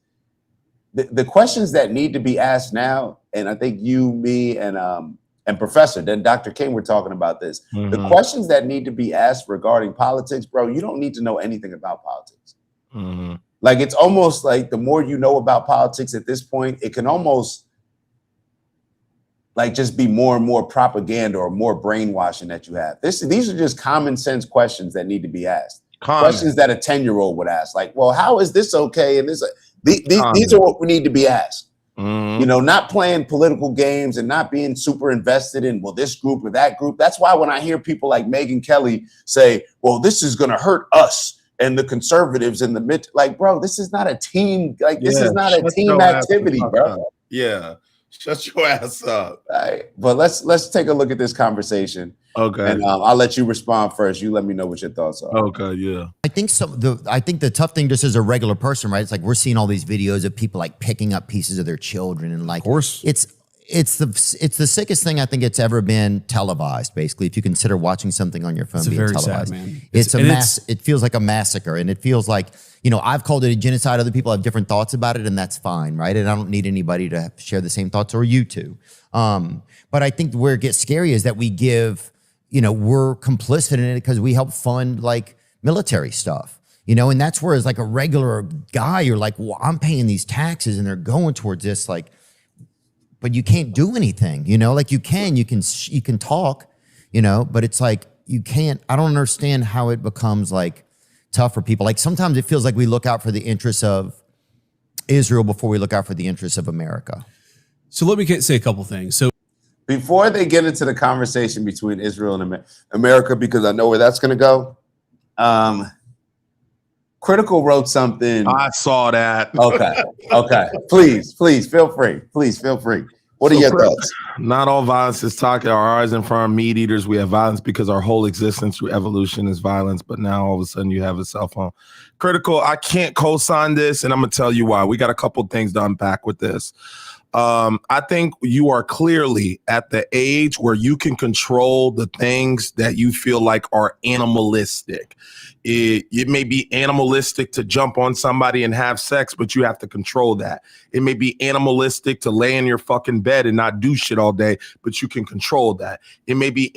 the questions that need to be asked now. And I think you, me, and Professor, then Dr. King were talking about this. The questions that need to be asked regarding politics, bro, you don't need to know anything about politics. Like, it's almost like the more you know about politics at this point, it can almost like just be more and more propaganda or more brainwashing that you have. These are just common sense questions that need to be asked. Questions that a 10-year-old would ask, like, well, how is this okay? And these are what we need to be asked. Not playing political games and not being super invested in, well, this group or that group. That's why when I hear people like Megyn Kelly say, well, this is going to hurt us and the conservatives in the mid, like, bro, this is not a team. Like, this is not a team activity, bro. Yeah. Shut your ass up. All right. But let's take a look at this conversation. Okay. And I'll let you respond first. You let me know what your thoughts are. Okay, yeah. I think the tough thing just as a regular person, right? It's like we're seeing all these videos of people like picking up pieces of their children and like, of course, it's the sickest thing I think it's ever been televised. Basically, if you consider watching something on your phone being televised, it feels like a massacre, and it feels like, I've called it a genocide. Other people have different thoughts about it, and that's fine, right? And I don't need anybody to share the same thoughts, or you too. But I think where it gets scary is that we give, we're complicit in it because we help fund like military stuff, and that's where as like a regular guy, you're like, well, I'm paying these taxes and they're going towards this, like, but you can't do anything, like you can talk, but it's like, you can't, I don't understand how it becomes like tough for people. Like sometimes it feels like we look out for the interests of Israel before we look out for the interests of America. So let me say a couple things. So before they get into the conversation between Israel and America, because I know where that's going to go. Critical wrote something. I saw that. Okay. Please feel free. What are your thoughts? Not all violence is toxic. Our eyes and for our meat eaters, we have violence because our whole existence through evolution is violence. But now all of a sudden you have a cell phone. Critical, I can't co-sign this, and I'm going to tell you why. We got a couple things to unpack with this. I think you are clearly at the age where you can control the things that you feel like are animalistic. It may be animalistic to jump on somebody and have sex, but you have to control that. It may be animalistic to lay in your fucking bed and not do shit all day, but you can control that. It may be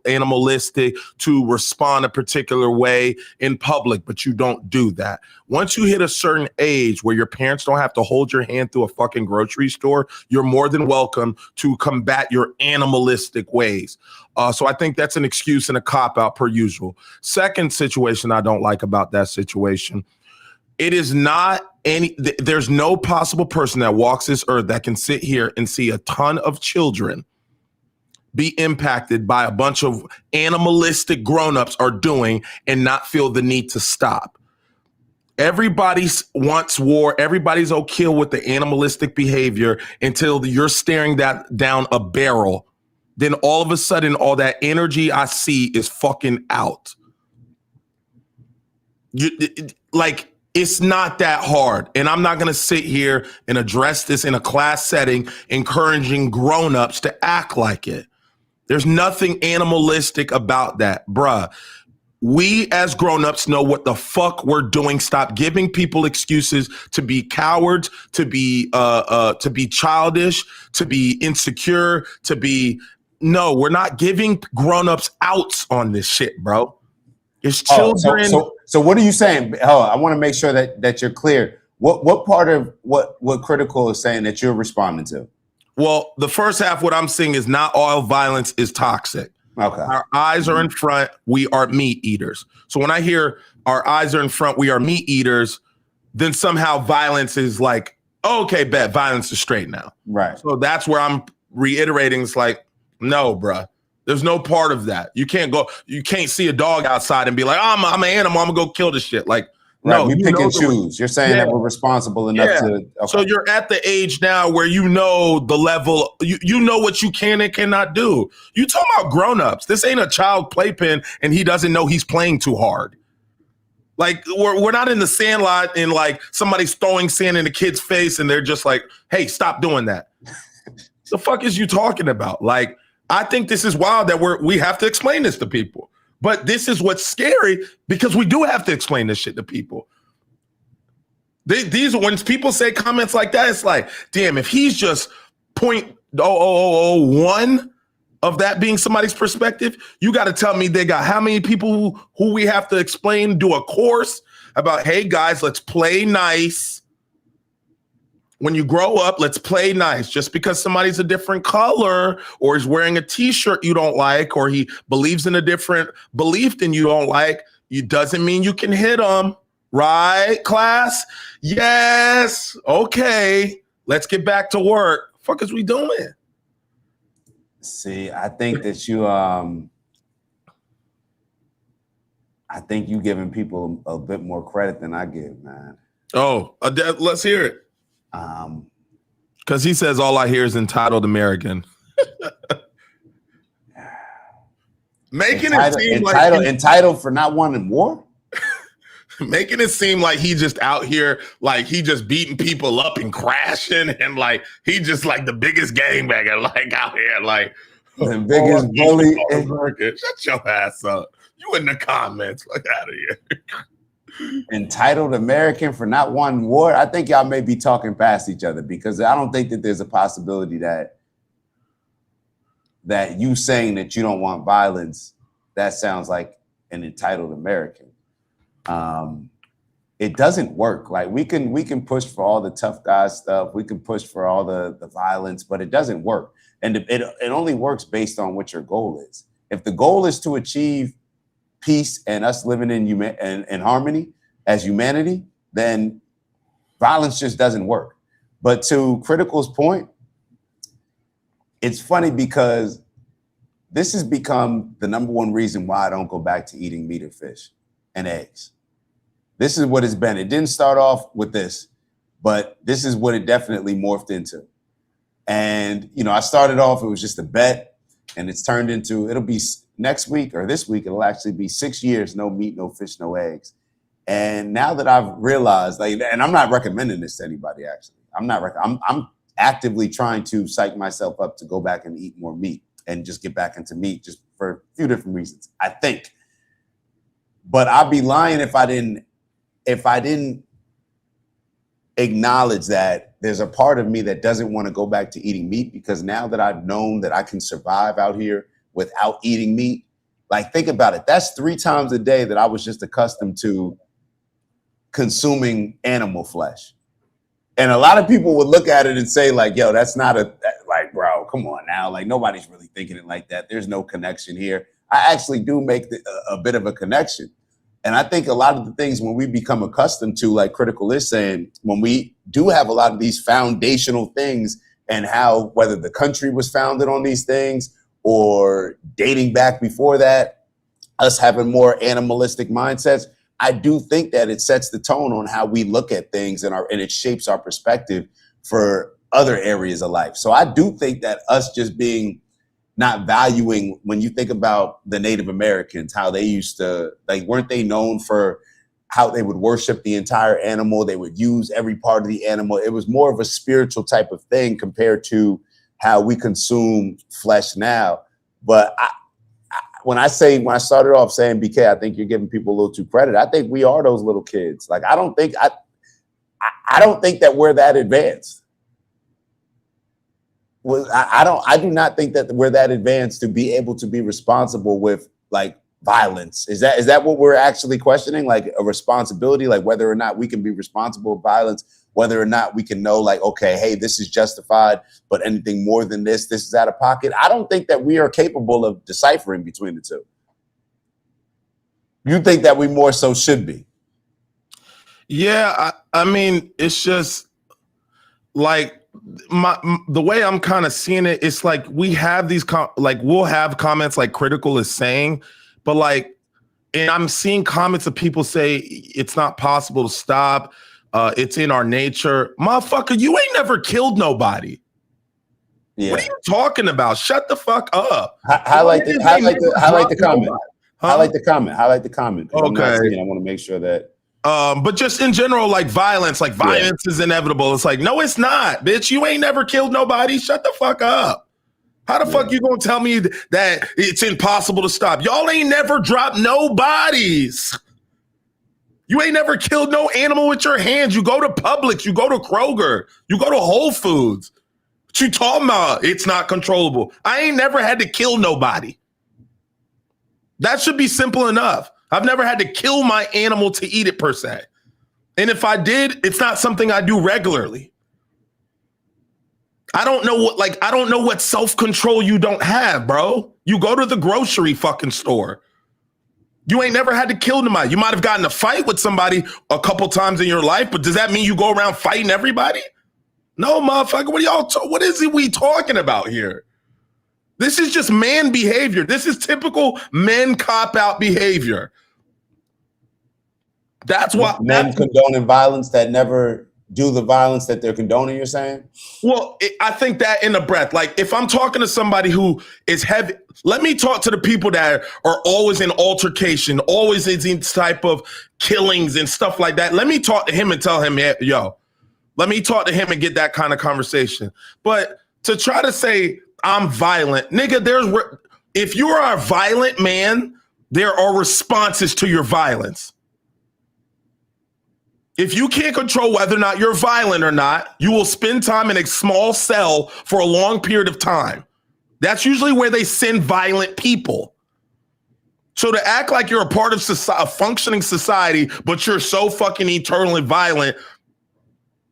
animalistic to respond a particular way in public, but you don't do that. Once you hit a certain age where your parents don't have to hold your hand through a fucking grocery store, you're more than welcome to combat your animalistic ways. So I think that's an excuse and a cop-out per usual. Second situation I don't like about that situation, it is not there's no possible person that walks this earth that can sit here and see a ton of children be impacted by a bunch of animalistic grown-ups are doing and not feel the need to stop. Everybody wants war. Everybody's okay with the animalistic behavior until you're staring that down a barrel. Then all of a sudden, all that energy I see is fucking out. It's not that hard. And I'm not going to sit here and address this in a class setting, encouraging grown-ups to act like it. There's nothing animalistic about that, bruh. We as grown-ups know what the fuck we're doing. Stop giving people excuses to be cowards, to be childish, to be insecure, to be No, we're not giving grown-ups outs on this shit, bro. It's Oh, children. so what are you saying? Oh, I want to make sure that you're clear. What part of what Critical is saying that you're responding to? Well, the first half, what I'm saying is not all violence is toxic. Okay. Our eyes are in front. We are meat eaters. So when I hear our eyes are in front, we are meat eaters, then somehow violence is like, oh, okay, bet violence is straight now. Right. So that's where I'm reiterating. It's like, no, bruh. There's no part of that. You can't see a dog outside and be like, oh, I'm an animal. I'm gonna go kill this shit. Like, right, no, we pick and choose. You're saying that we're responsible enough to. Okay. So you're at the age now where you know the level, you know what you can and cannot do. You talking about grown-ups. This ain't a child playpen and he doesn't know he's playing too hard. Like, we're not in the sandlot and like somebody's throwing sand in the kid's face and they're just like, hey, stop doing that. The fuck is you talking about? Like, I think this is wild that we have to explain this to people. But this is what's scary because we do have to explain this shit to people. When people say comments like that, it's like, damn, if he's just 0.0001 of that being somebody's perspective, you got to tell me they got how many people who we have to explain, do a course about, hey, guys, let's play nice. When you grow up, let's play nice. Just because somebody's a different color or is wearing a t-shirt you don't like or he believes in a different belief than you don't like, it doesn't mean you can hit them. Right, class? Yes. Okay. Let's get back to work. Fuck is we doing? See, I think that you I think you giving people a bit more credit than I give, man. Oh, let's hear it. Because he says all I hear is entitled American. Making it seem entitled for not wanting war. Making it seem like he just out here, like he just beating people up and crashing, and like he just like the biggest gangbanger, like out here, like the biggest bully. Shut your ass up. You in the comments, like out of here. Entitled American for not wanting war. I think y'all may be talking past each other because I don't think that there's a possibility that you saying that you don't want violence, that sounds like an entitled American. It doesn't work. Like we can push for all the tough guy stuff. We can push for all the violence, but it doesn't work. And it only works based on what your goal is. If the goal is to achieve peace and us living in harmony as humanity, then violence just doesn't work. But to Critical's point, it's funny because this has become the number one reason why I don't go back to eating meat or fish and eggs. This is what it's been. It didn't start off with this, but this is what it definitely morphed into. And, I started off, it was just a bet, and it's turned into, it'll be next week or this week, it'll actually be 6 years, no meat, no fish, no eggs. And now that I've realized, and I'm not recommending this to anybody, actually. I'm actively trying to psych myself up to go back and eat more meat and just get back into meat just for a few different reasons, I think. But I'd be lying if I didn't acknowledge that there's a part of me that doesn't want to go back to eating meat, because now that I've known that I can survive out here without eating meat, like, think about it. That's 3 times a day that I was just accustomed to consuming animal flesh. And a lot of people would look at it and say, like, yo, that's not like, bro, come on now. Like, nobody's really thinking it like that. There's no connection here. I actually do make a bit of a connection. And I think a lot of the things when we become accustomed to, like Critical is saying, when we do have a lot of these foundational things and how, whether the country was founded on these things or dating back before that, us having more animalistic mindsets, I do think that it sets the tone on how we look at things and it shapes our perspective for other areas of life. So I do think that us just being not valuing, when you think about the Native Americans, how they used to, like, weren't they known for how they would worship the entire animal? They would use every part of the animal. It was more of a spiritual type of thing compared to how we consume flesh now. But when I started off saying, BK, I think you're giving people a little too credit. I think we are those little kids. Like, I don't think that we're that advanced. I do not think that we're that advanced to be able to be responsible with like violence. Is that what we're actually questioning? Like a responsibility, like whether or not we can be responsible with violence, whether or not we can know like, okay, hey, this is justified, but anything more than this is out of pocket. I don't think that we are capable of deciphering between the two. You think that we more so should be? Yeah, I mean, it's just like the way I'm kind of seeing it. It's like we have these we'll have comments like critical is saying, but like, and I'm seeing comments of people say it's not possible to stop. It's in our nature. Motherfucker, you ain't never killed nobody. Yeah. What are you talking about? Shut the fuck up. Highlight the comment. Huh? Highlight the comment. Okay. I want to make sure that. But just in general, like violence is inevitable. It's like, no, it's not, bitch. You ain't never killed nobody. Shut the fuck up. How the fuck you gonna tell me that it's impossible to stop? Y'all ain't never dropped no bodies. You ain't never killed no animal with your hands. You go to Publix, you go to Kroger, you go to Whole Foods. What you talking about? It's not controllable. I ain't never had to kill nobody. That should be simple enough. I've never had to kill my animal to eat it per se. And if I did, it's not something I do regularly. I don't know what self-control you don't have, bro. You go to the grocery fucking store. You ain't never had to kill somebody. You might have gotten a fight with somebody a couple times in your life, but does that mean you go around fighting everybody? No, motherfucker. What is it we talking about here? This is just man behavior. This is typical men cop-out behavior. That's why men condoning violence that never do the violence that they're condoning, you're saying? Well, I think that in a breath. Like if I'm talking to somebody who is heavy, let me talk to the people that are always in altercation, always in these type of killings and stuff like that. Let me talk to him and tell him, yo, let me talk to him and get that kind of conversation. But to try to say I'm violent, nigga, if you are a violent man, there are responses to your violence. If you can't control whether or not you're violent or not, you will spend time in a small cell for a long period of time. That's usually where they send violent people. So to act like you're a part of a functioning society, but you're so fucking eternally violent,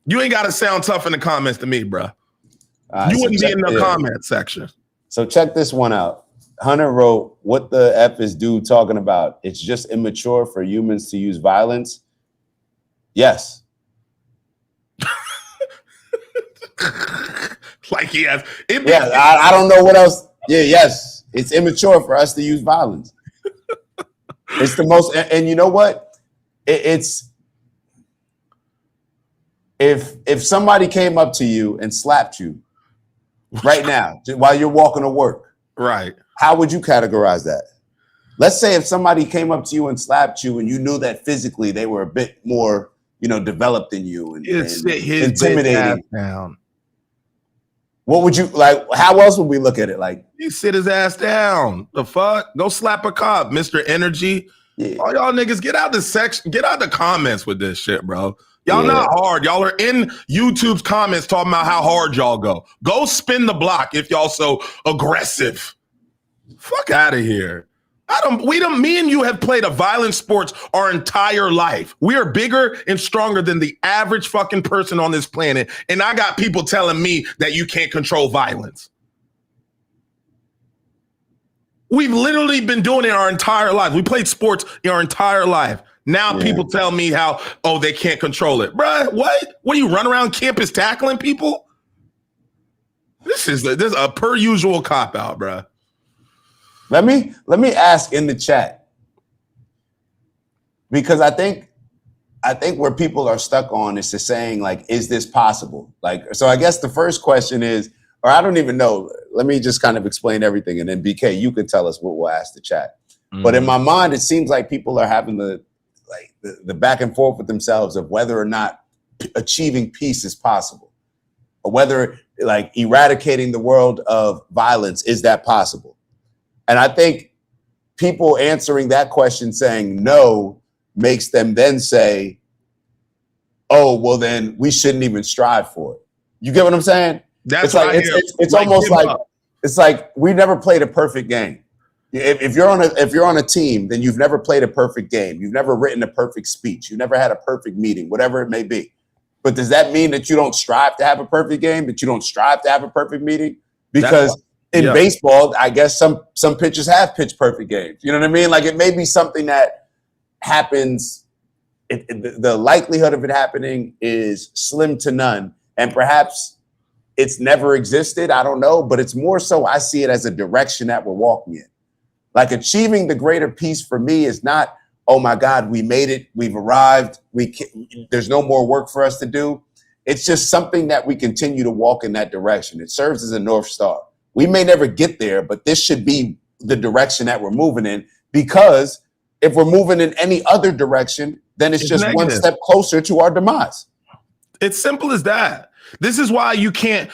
you ain't got to sound tough in the comments to me, bro. You wouldn't be in the comment section. So check this one out. Hunter wrote, what the F is dude talking about? It's just immature for humans to use violence. Yes. Like he has. I don't know what else. Yeah, yes. It's immature for us to use violence. It's the most, and you know what? It's if somebody came up to you and slapped you right now while you're walking to work, right? How would you categorize that? Let's say if somebody came up to you and slapped you and you knew that physically they were a bit more, developed than you and intimidating. Down. What would you like? How else would we look at it? Like, you sit his ass down. The fuck? Go slap a cop, Mr. Energy. Yeah. All y'all niggas get out the section, get out the comments with this shit, bro. Y'all not hard. Y'all are in YouTube's comments talking about how hard y'all go. Go spin the block if y'all so aggressive. Fuck out of here. Me and you have played a violent sports our entire life. We are bigger and stronger than the average fucking person on this planet. And I got people telling me that you can't control violence. We've literally been doing it our entire life. We played sports our entire life. Now people tell me how, they can't control it. Bruh, what? What do you run around campus tackling people? This is a per usual cop-out, bruh. Let me ask in the chat, because I think where people are stuck on is to saying like, is this possible? Like, so I guess the first question is, or I don't even know. Let me just kind of explain everything, and then BK, you can tell us what we'll ask the chat. Mm-hmm. But in my mind, it seems like people are having the back and forth with themselves of whether or not achieving peace is possible, or whether like eradicating the world of violence, is that possible? And I think people answering that question saying no makes them then say, oh, well, then we shouldn't even strive for it. You get what I'm saying? That's it's like it's almost like it's like we never played a perfect game. If you're on a team, then you've never played a perfect game. You've never written a perfect speech. You never had a perfect meeting, whatever it may be. But does that mean that you don't strive to have a perfect game? That you don't strive to have a perfect meeting? Because in baseball, I guess some pitchers have pitched perfect games. You know what I mean? Like it may be something that happens. The likelihood of it happening is slim to none, and perhaps it's never existed. I don't know, but it's more so I see it as a direction that we're walking in. Like achieving the greater peace for me is not, oh my God, we made it, we've arrived, there's no more work for us to do. It's just something that we continue to walk in that direction. It serves as a North Star. We may never get there, but this should be the direction that we're moving in, because if we're moving in any other direction, then it's just negative. One step closer to our demise. It's simple as that. This is why you can't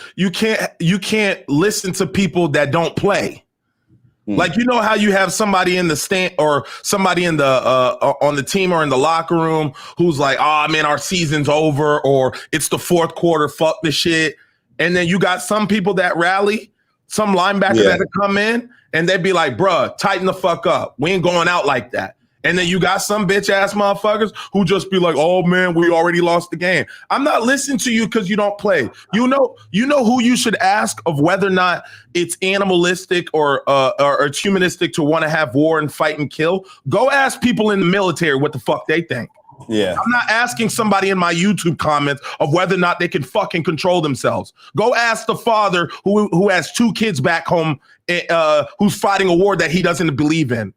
listen to people that don't play. Like, you know how you have somebody in the stand or somebody in the on the team or in the locker room who's like, oh man, our season's over, or it's the fourth quarter, fuck this shit. And then you got some people that rally, some linebacker that come in and they'd be like, bruh, tighten the fuck up. We ain't going out like that. And then you got some bitch ass motherfuckers who just be like, oh man, we already lost the game. I'm not listening to you because you don't play. You know who you should ask of whether or not it's animalistic or it's humanistic to want to have war and fight and kill. Go ask people in the military what the fuck they think. Yeah. I'm not asking somebody in my YouTube comments of whether or not they can fucking control themselves. Go ask the father who has 2 kids back home who's fighting a war that he doesn't believe in.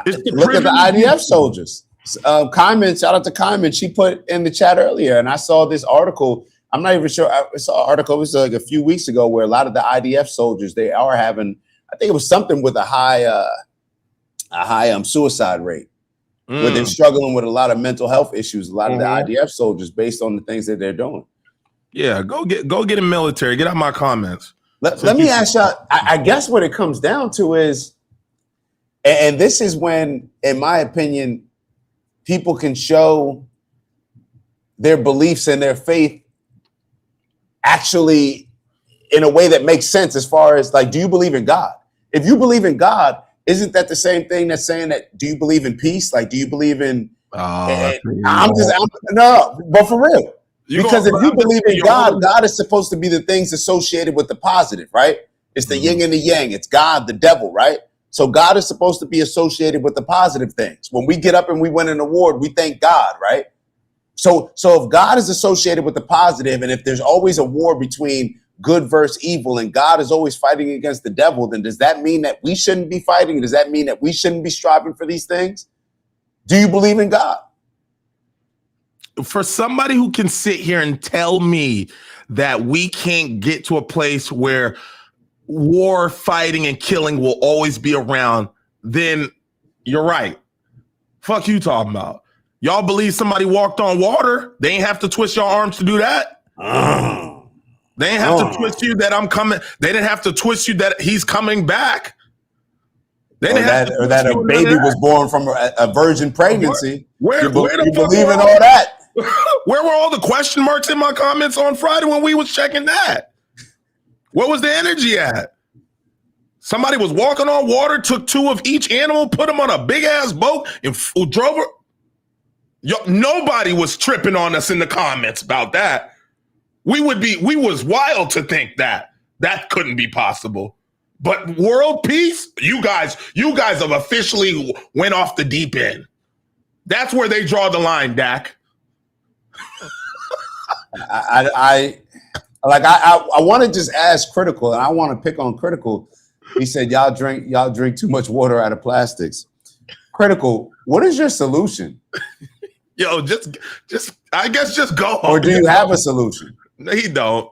Look at the IDF soldiers. Shout out to Kyman. She put in the chat earlier, and I saw this article. I'm not even sure. I saw an article. It was like a few weeks ago where a lot of the IDF soldiers, they are having, I think it was something with a high suicide rate, where they're struggling with a lot of mental health issues. A lot of the IDF soldiers, based on the things that they're doing. Yeah, go get in military. Get out my comments. Let me ask y'all. I guess what it comes down to is. And this is when, in my opinion, people can show their beliefs and their faith actually in a way that makes sense as far as, like, do you believe in God? If you believe in God, isn't that the same thing that's saying that, do you believe in peace? Like, do you believe in... no, but for real. Because if you believe in God, God is supposed to be the things associated with the positive, right? It's the yin and the yang. It's God, the devil, right? So God is supposed to be associated with the positive things. When we get up and we win an award, we thank God, right? So if God is associated with the positive, and if there's always a war between good versus evil, and God is always fighting against the devil, then does that mean that we shouldn't be fighting? Does that mean that we shouldn't be striving for these things? Do you believe in God? For somebody who can sit here and tell me that we can't get to a place where war, fighting, and killing will always be around, then you're right. Fuck you talking about. Y'all believe somebody walked on water? They ain't have to twist your arms to do that. They ain't have to twist you that I'm coming. They didn't have to twist you that he's coming back. They didn't or that a baby was born from a virgin pregnancy. Where you believe in all that? Where were all the question marks in my comments on Friday when we was checking that? Where was the energy at? Somebody was walking on water, took 2 of each animal, put them on a big ass boat, and drove her. Nobody was tripping on us in the comments about that. We was wild to think that couldn't be possible. But world peace, you guys have officially went off the deep end. That's where they draw the line, Dak. I want to just ask Critical, and I want to pick on Critical. He said, y'all drink too much water out of plastics. Critical, what is your solution? Yo, just I guess just go. Or do you have a solution? No, he don't.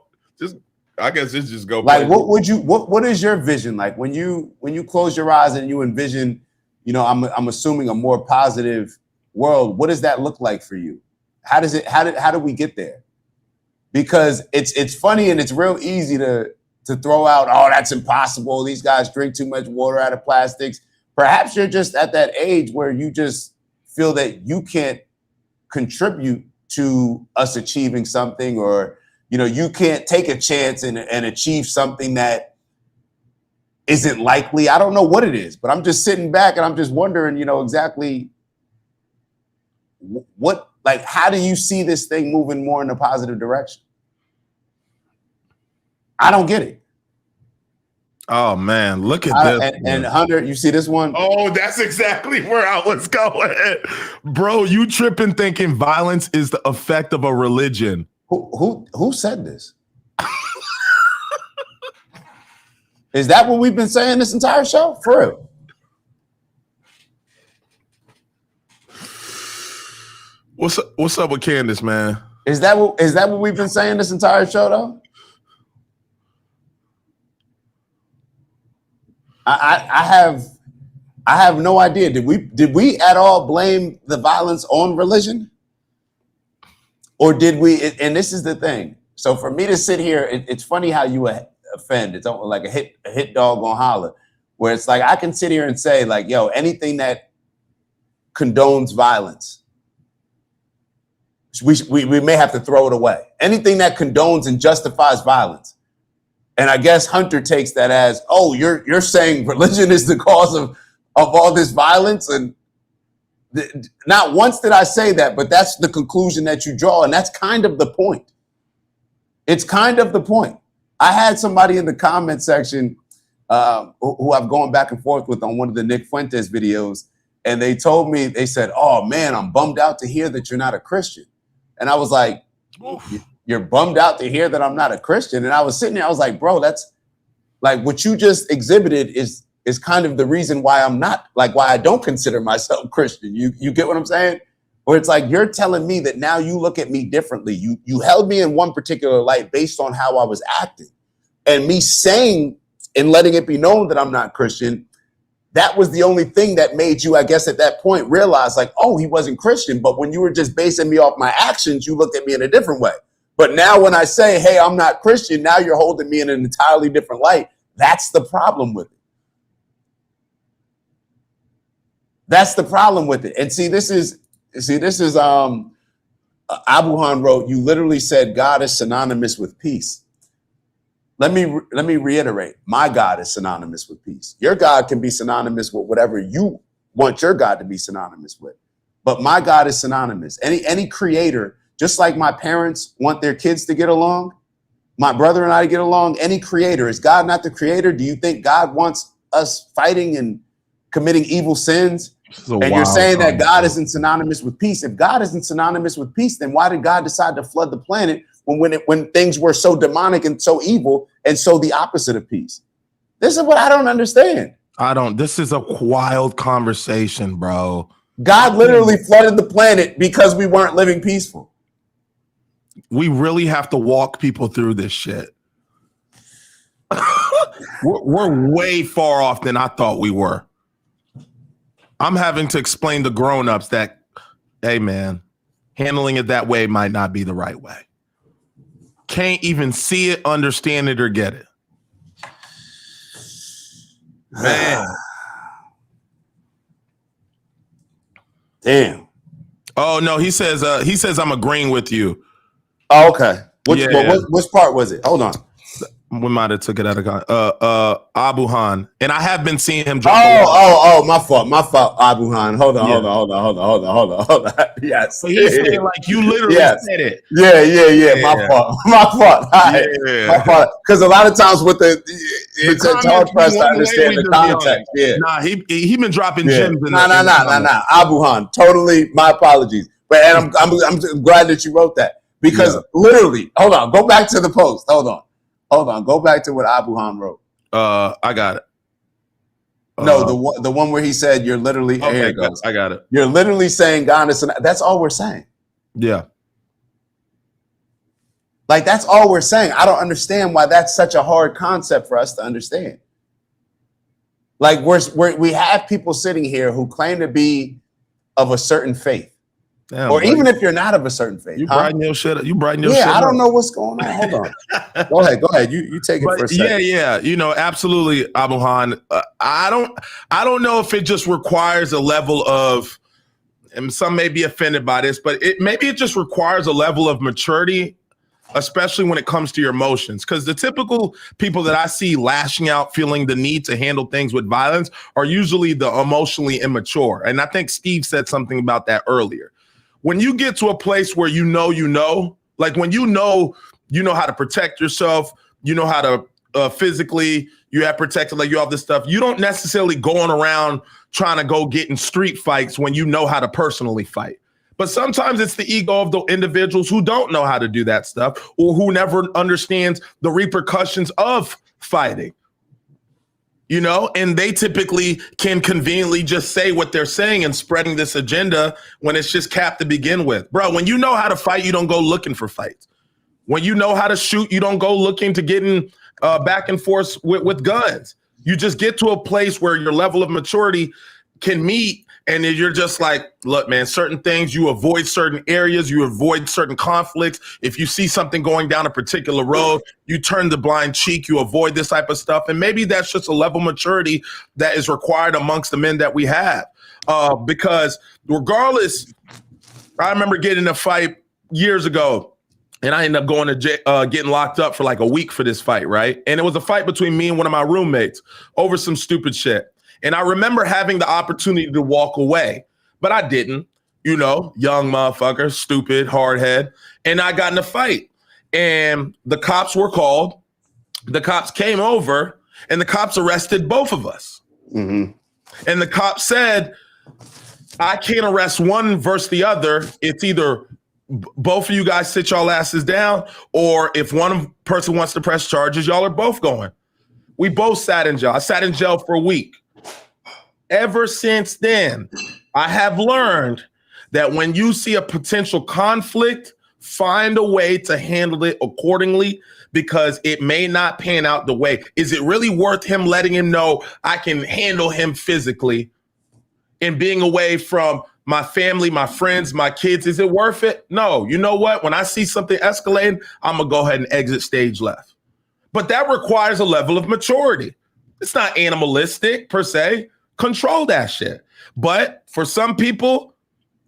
I guess it's just go. Like, what is your vision? Like when you close your eyes and you envision, I'm assuming a more positive world. What does that look like for you? How do we get there? Because it's funny and it's real easy to throw out, oh, that's impossible. These guys drink too much water out of plastics. Perhaps you're just at that age where you just feel that you can't contribute to us achieving something, or you know, you can't take a chance and achieve something that isn't likely. I don't know what it is, but I'm just sitting back and I'm just wondering, you know, exactly what, like, how do you see this thing moving more in a positive direction? I don't get it. Oh man, look at this. And Hunter, you see this one? Oh, that's exactly where I was going. Bro, you tripping thinking violence is the effect of a religion. Who said this? Is that what we've been saying this entire show? For real? What's up with Candace, man? Is that what we've been saying this entire show though? I have no idea. Did we at all blame the violence on religion? Or did we, and this is the thing. So for me to sit here, it's funny how you offend. It's almost like a hit dog on holler, where it's like, I can sit here and say like, yo, anything that condones violence, we may have to throw it away. Anything that condones and justifies violence. And I guess Hunter takes that as, oh, you're saying religion is the cause of all this violence. And not once did I say that, but that's the conclusion that you draw. And that's kind of the point. It's kind of the point. I had somebody in the comment section who I've gone back and forth with on one of the Nick Fuentes videos. And they told me, they said, oh man, I'm bummed out to hear that you're not a Christian. And I was like, you're bummed out to hear that I'm not a Christian. And I was sitting there, I was like, bro, that's like what you just exhibited is kind of the reason why I'm not, like, why I don't consider myself Christian. You get what I'm saying? Where it's like, you're telling me that now you look at me differently. You held me in one particular light based on how I was acting. And me saying and letting it be known that I'm not Christian, that was the only thing that made you, I guess, at that point realize like, oh, he wasn't Christian. But when you were just basing me off my actions, you looked at me in a different way. But now when I say, hey, I'm not Christian, now you're holding me in an entirely different light. That's the problem with it. That's the problem with it. And this is Abuhan wrote, you literally said God is synonymous with peace. Let me reiterate, my God is synonymous with peace. Your God can be synonymous with whatever you want your God to be synonymous with. But my God is synonymous. Any creator, just like my parents want their kids to get along, my brother and I to get along, any creator, is God not the creator? Do you think God wants us fighting and committing evil sins? And you're saying that God isn't synonymous with peace. If God isn't synonymous with peace, then why did God decide to flood the planet when things were so demonic and so evil and so the opposite of peace? This is what I don't understand. This is a wild conversation, bro. God literally flooded the planet because we weren't living peaceful. We really have to walk people through this shit. we're way far off than I thought we were. I'm having to explain to grown-ups that, hey man, handling it that way might not be the right way. Can't even see it, understand it, or get it. Man. Damn. Oh no, he says I'm agreeing with you. Oh, okay. Which part was it? Hold on. We might have took it out of Abuhan, and I have been seeing him drop. My fault, Abuhan. Hold on. Yes. So he's saying like you literally said it. Yeah. My fault. Right. Yeah. My fault. Because a lot of times with it's hard for us to understand the context. Yeah. Nah, he been dropping gems. Nah. Abuhan, totally. My apologies. But I'm glad that you wrote that because literally, hold on, go back to the post. Hold on, go back to what Abuhan wrote. I got it. No, the one where he said you're literally. Okay, here it goes. I got it. You're literally saying God is. That's all we're saying. Yeah. Like that's all we're saying. I don't understand why that's such a hard concept for us to understand. Like we have people sitting here who claim to be of a certain faith. Damn, or even if you're not of a certain faith, you brighten your shit up. I don't know what's going on. Hold on. Go ahead. You take it for a second. Yeah. You know, absolutely, Abuhan. I don't know if it just requires a level of, and some may be offended by this, but maybe it just requires a level of maturity especially when it comes to your emotions. Because the typical people that I see lashing out, feeling the need to handle things with violence are usually the emotionally immature. And I think Steve said something about that earlier. When you get to a place where like when you know how to protect yourself, you know how to physically, you have protected, like you have this stuff. You don't necessarily going around trying to go get in street fights when you know how to personally fight. But sometimes it's the ego of the individuals who don't know how to do that stuff or who never understands the repercussions of fighting. You know, and they typically can conveniently just say what they're saying and spreading this agenda when it's just capped to begin with. Bro, when you know how to fight, you don't go looking for fights. When you know how to shoot, you don't go looking to get in back and forth with guns. You just get to a place where your level of maturity can meet, and then you're just like, look, man, certain things, you avoid certain areas, you avoid certain conflicts. If you see something going down a particular road, you turn the blind cheek, you avoid this type of stuff. And maybe that's just a level of maturity that is required amongst the men that we have. Because regardless, I remember getting in a fight years ago, and I ended up going to getting locked up for like a week for this fight, right? And it was a fight between me and one of my roommates over some stupid shit. And I remember having the opportunity to walk away, but I didn't, you know, young motherfucker, stupid, hard head. And I got in a fight and the cops were called. The cops came over and the cops arrested both of us. Mm-hmm. And the cop said, I can't arrest one versus the other. It's either both of you guys sit y'all asses down, or if one person wants to press charges, y'all are both going. We both sat in jail. I sat in jail for a week. Ever since then, I have learned that when you see a potential conflict, find a way to handle it accordingly, because it may not pan out the way. Is it really worth him letting him know I can handle him physically and being away from my family, my friends, my kids? Is it worth it? No. You know what? When I see something escalating, I'm going to go ahead and exit stage left. But that requires a level of maturity. It's not animalistic per se. Control that shit. But for some people,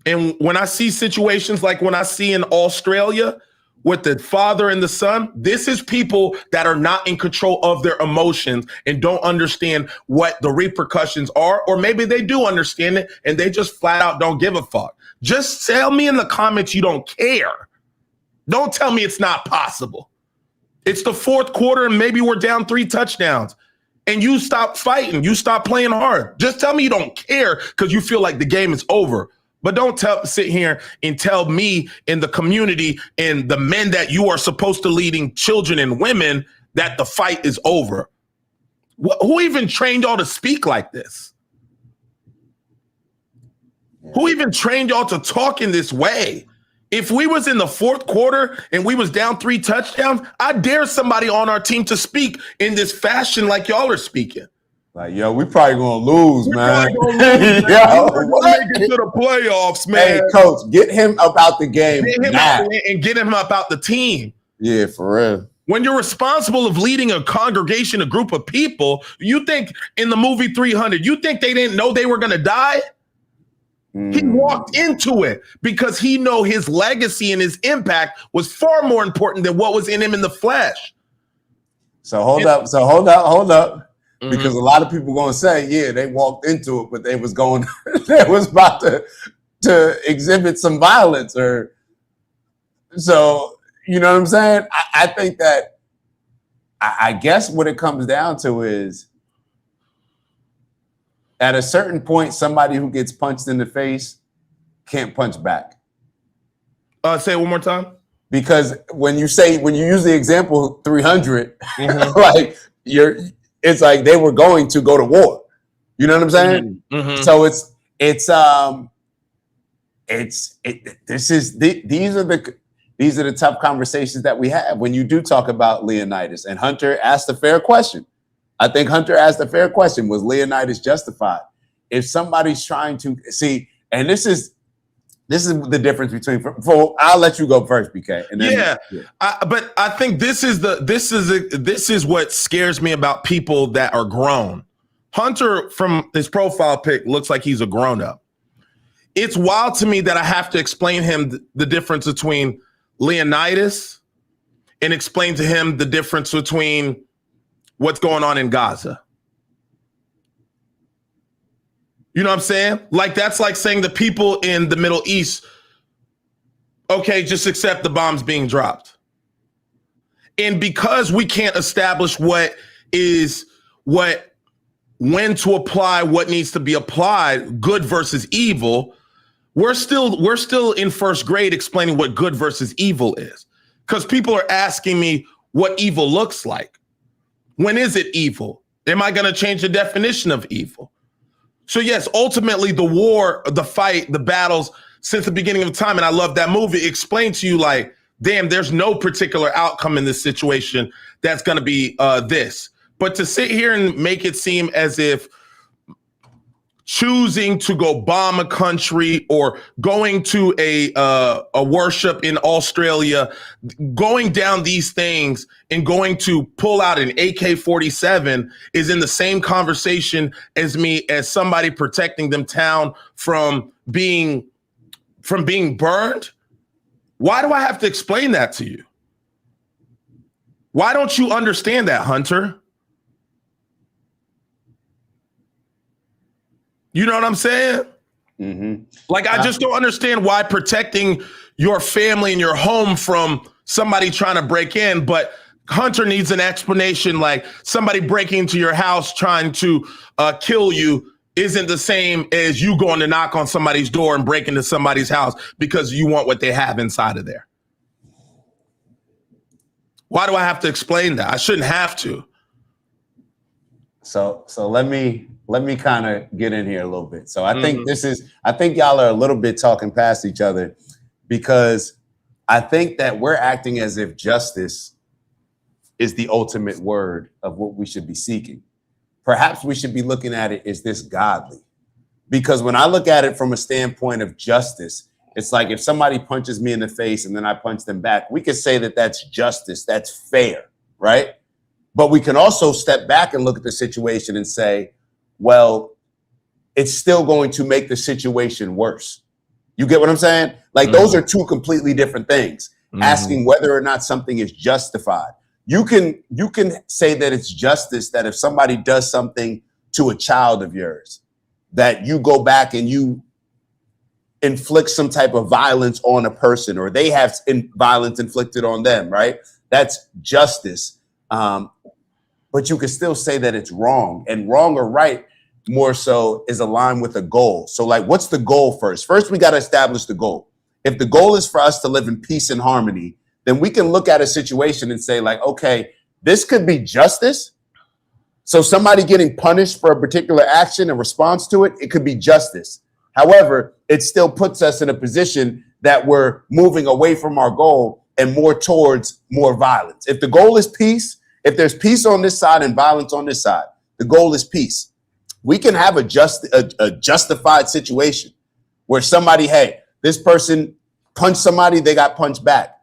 and when I see situations like when I see in Australia with the father and the son, this is people that are not in control of their emotions and don't understand what the repercussions are, or maybe they do understand it and they just flat out don't give a fuck. Just tell me in the comments you don't care. Don't tell me it's not possible. It's the fourth quarter and maybe we're down 3 touchdowns. And you stop fighting, you stop playing hard. Just tell me you don't care because you feel like the game is over. But don't sit here and tell me in the community and the men that you are supposed to leading children and women that the fight is over. Who even trained y'all to speak like this? Who even trained y'all to talk in this way? If we was in the fourth quarter and we was down 3 touchdowns, I dare somebody on our team to speak in this fashion like y'all are speaking. Like, yo, we probably gonna lose, man. We're gonna make it to the playoffs, man. Hey, coach, get him up out the game now. And get him up out the team. Yeah, for real. When you're responsible of leading a congregation, a group of people, you think in the movie 300, you think they didn't know they were gonna die? He walked into it because he know his legacy and his impact was far more important than what was in him in the flesh. So hold up. Mm-hmm. Because a lot of people going to say, yeah, they walked into it, but they was about to exhibit some violence, or so, you know what I'm saying? I think that I guess what it comes down to is, at a certain point, somebody who gets punched in the face can't punch back. Say it one more time. Because when you use the example 300, mm-hmm. like it's like they were going to go to war. You know what I'm saying? Mm-hmm. So these are the tough conversations that we have when you do talk about Leonidas. And Hunter asked a fair question. I think Hunter asked a fair question. Was Leonidas justified? If somebody's trying to see, and this is the difference between. I'll let you go first, BK. And then, but I think this is what scares me about people that are grown. Hunter, from his profile pic, looks like he's a grown up. It's wild to me that I have to explain him the difference between Leonidas and explain to him the difference between what's going on in Gaza. You know what I'm saying? Like, that's like saying the people in the Middle East, okay, just accept the bombs being dropped. And because we can't establish when to apply what needs to be applied, good versus evil, we're still in first grade explaining what good versus evil is. Because people are asking me what evil looks like. When is it evil? Am I going to change the definition of evil? So yes, ultimately the war, the fight, the battles since the beginning of time, and I love that movie, explain to you like, damn, there's no particular outcome in this situation that's going to be this. But to sit here and make it seem as if choosing to go bomb a country or going to a worship in Australia, going down these things and going to pull out an AK-47 is in the same conversation as somebody protecting them town from being burned. Why do I have to explain that to you? Why don't you understand that, Hunter? You know what I'm saying? Mm-hmm. Like, I just don't understand why protecting your family and your home from somebody trying to break in, but Hunter needs an explanation like somebody breaking into your house trying to kill you isn't the same as you going to knock on somebody's door and break into somebody's house because you want what they have inside of there. Why do I have to explain that? I shouldn't have to. So let me kind of get in here a little bit. So I think I think y'all are a little bit talking past each other, because I think that we're acting as if justice is the ultimate word of what we should be seeking. Perhaps we should be looking at it, is this godly? Because when I look at it from a standpoint of justice, it's like if somebody punches me in the face and then I punch them back, we could say that that's justice, that's fair, right? But we can also step back and look at the situation and say, well, it's still going to make the situation worse. You get what I'm saying? Like, those are two completely different things. Asking whether or not something is justified. You can say that it's justice that if somebody does something to a child of yours, that you go back and you inflict some type of violence on a person, or they have violence inflicted on them, right? That's justice. But you can still say that it's wrong, and wrong or right more so is aligned with a goal. So like, what's the goal first? First, we got to establish the goal. If the goal is for us to live in peace and harmony, then we can look at a situation and say like, okay, this could be justice. So somebody getting punished for a particular action in response to it, it could be justice. However, it still puts us in a position that we're moving away from our goal and more towards more violence. If the goal is peace, if there's peace on this side and violence on this side, the goal is peace. We can have a justified situation where somebody, hey, this person punched somebody, they got punched back.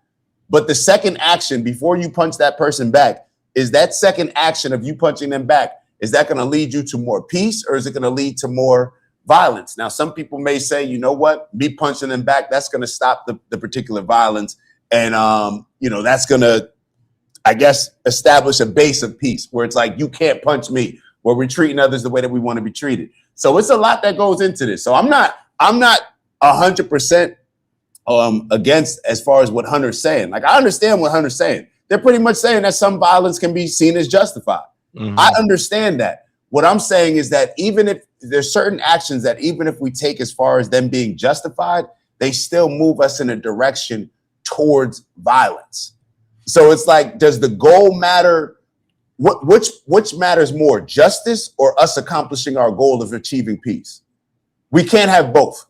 But the second action before you punch that person back, is that second action of you punching them back, is that going to lead you to more peace, or is it going to lead to more violence? Now, some people may say, you know what, me punching them back, that's going to stop the particular violence. And, that's going to, I guess, establish a base of peace where it's like, you can't punch me, where we're treating others the way that we want to be treated. So it's a lot that goes into this. So I'm not 100% against as far as what Hunter's saying. Like, I understand what Hunter's saying. They're pretty much saying that some violence can be seen as justified. I understand that. What I'm saying is that even if there's certain actions that even if we take as far as them being justified, they still move us in a direction towards violence. So it's like, does the goal matter? Which matters more, justice or us accomplishing our goal of achieving peace? We can't have both.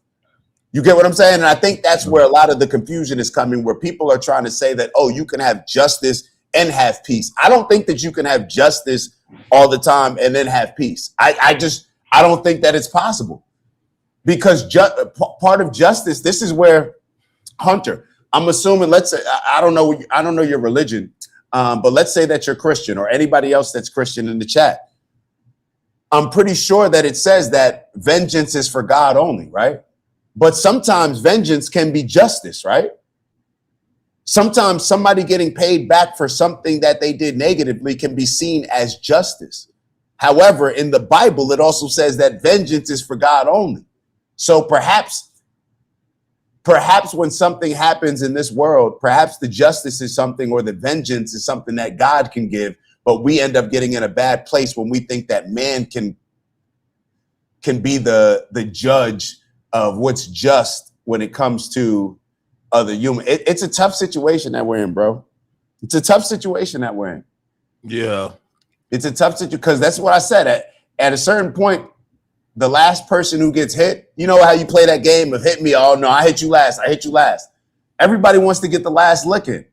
You get what I'm saying? And I think that's where a lot of the confusion is coming, where people are trying to say that, oh, you can have justice and have peace. I don't think that you can have justice all the time and then have peace. I don't think that it's possible, because part of justice, this is where, Hunter, I'm assuming, let's say, I don't know your religion, but let's say that you're Christian, or anybody else that's Christian in the chat. I'm pretty sure that it says that vengeance is for God only, right? But sometimes vengeance can be justice, right? Sometimes somebody getting paid back for something that they did negatively can be seen as justice. However, in the Bible, it also says that vengeance is for God only. So perhaps when something happens in this world, perhaps the justice is something, or the vengeance is something that God can give, but we end up getting in a bad place when we think that man can be the judge of what's just when it comes to other human. It's a tough situation that we're in, bro. It's a tough situation that we're in. Yeah. It's a tough situation because that's what I said. At a certain point, the last person who gets hit, you know how you play that game of hit me. Oh no, I hit you last. I hit you last. Everybody wants to get the last licking.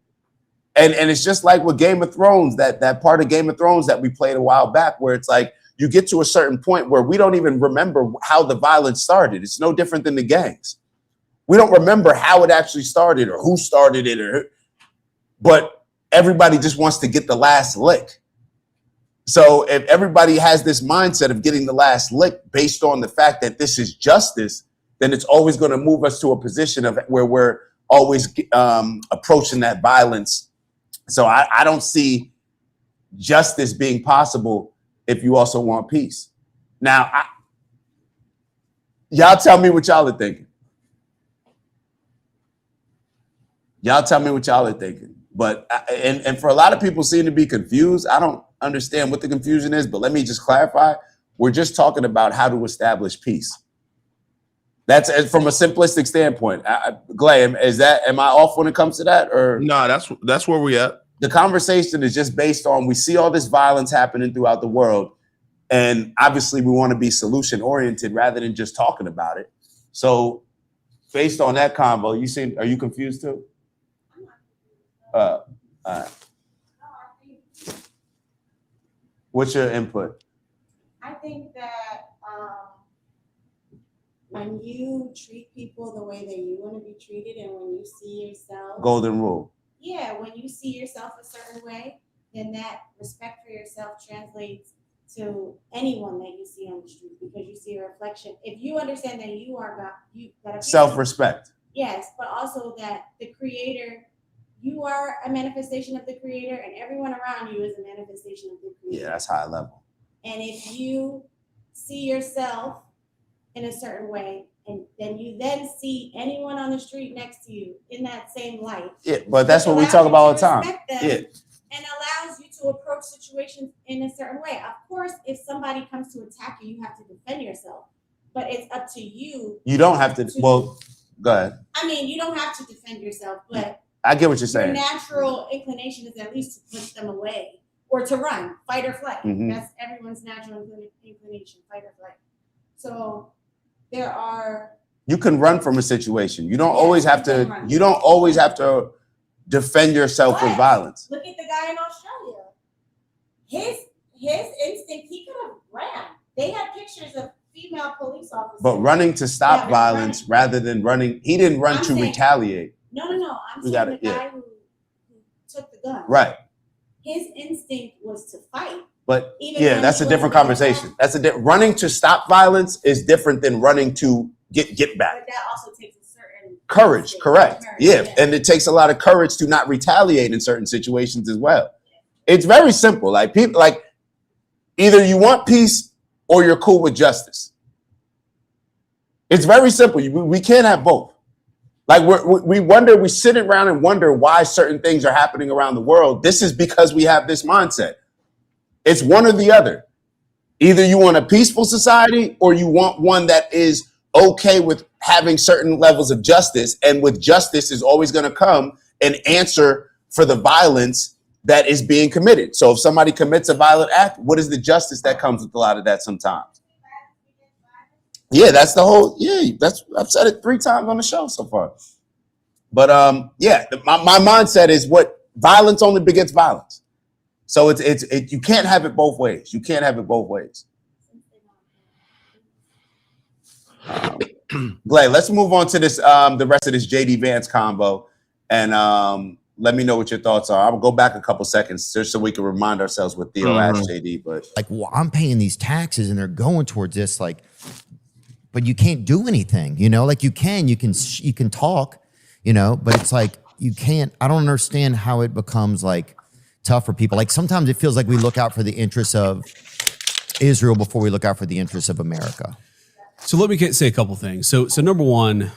And it's just like with Game of Thrones, that part of Game of Thrones that we played a while back, where it's like you get to a certain point where we don't even remember how the violence started. It's no different than the gangs. We don't remember how it actually started or who started it, but everybody just wants to get the last lick. So if everybody has this mindset of getting the last lick based on the fact that this is justice, then it's always going to move us to a position of where we're always approaching that violence. So I don't see justice being possible if you also want peace. Now, y'all tell me what y'all are thinking. Y'all tell me what y'all are thinking. But and for a lot of people seem to be confused. I don't understand what the confusion is, but let me just clarify. We're just talking about how to establish peace. That's from a simplistic standpoint. Glay, am I off when it comes to that? Or no, that's where we at. The conversation is just based on, we see all this violence happening throughout the world, and obviously we want to be solution oriented rather than just talking about it. So based on that convo, are you confused too? What's your input? I think that when you treat people the way that you want to be treated, and when you see yourself, Golden rule. Yeah, when you see yourself a certain way, then that respect for yourself translates to anyone that you see on the street, because you see a reflection. If you understand that you are God, that Self-respect. Yes, but also that the Creator, you are a manifestation of the Creator, and everyone around you is a manifestation of the Creator. Yeah, that's high level. And if you see yourself in a certain way, and then you see anyone on the street next to you in that same light. Yeah, but that's what we talk about all the time. Yeah. And allows you to approach situations in a certain way. Of course, if somebody comes to attack you, you have to defend yourself. But it's up to you. You don't have to. Well, go ahead. I mean, you don't have to defend yourself, but I get what you're saying. Your natural inclination is at least to push them away or to run, fight or flight. Mm-hmm. That's everyone's natural inclination, fight or flight. So there are. You can run from a situation. You don't always have to. You don't always have to defend yourself with violence. Look at the guy in Australia. His instinct, he could have ran. They had pictures of female police officers. But running to stop violence rather than running, he didn't run to retaliate. No. I'm saying the guy who took the gun. Right. His instinct was to fight. But yeah, that's a different conversation. Running to stop violence is different than running to get back. But that also takes a certain courage, correct. Yeah. And it takes a lot of courage to not retaliate in certain situations as well. It's very simple. Like people, like either you want peace or you're cool with justice. It's very simple. We can't have both. Like we sit around and wonder why certain things are happening around the world. This is because we have this mindset. It's one or the other. Either you want a peaceful society or you want one that is okay with having certain levels of justice. And with justice is always going to come an answer for the violence that is being committed. So if somebody commits a violent act, what is the justice that comes with a lot of that sometimes? Yeah, that's the whole, I've said it 3 times on the show so far. But my mindset is what violence only begets violence. So it's you can't have it both ways. You can't have it both ways. Glay, let's move on to this the rest of this JD Vance combo, and let me know what your thoughts are. I'll go back a couple seconds just so we can remind ourselves what Theo asked JD. But like, well, I'm paying these taxes and they're going towards this, like, but you can't do anything, like you can talk, but it's like, you can't, I don't understand how it becomes like tough for people. Like sometimes it feels like we look out for the interests of Israel before we look out for the interests of America. So let me say a couple things. So number one,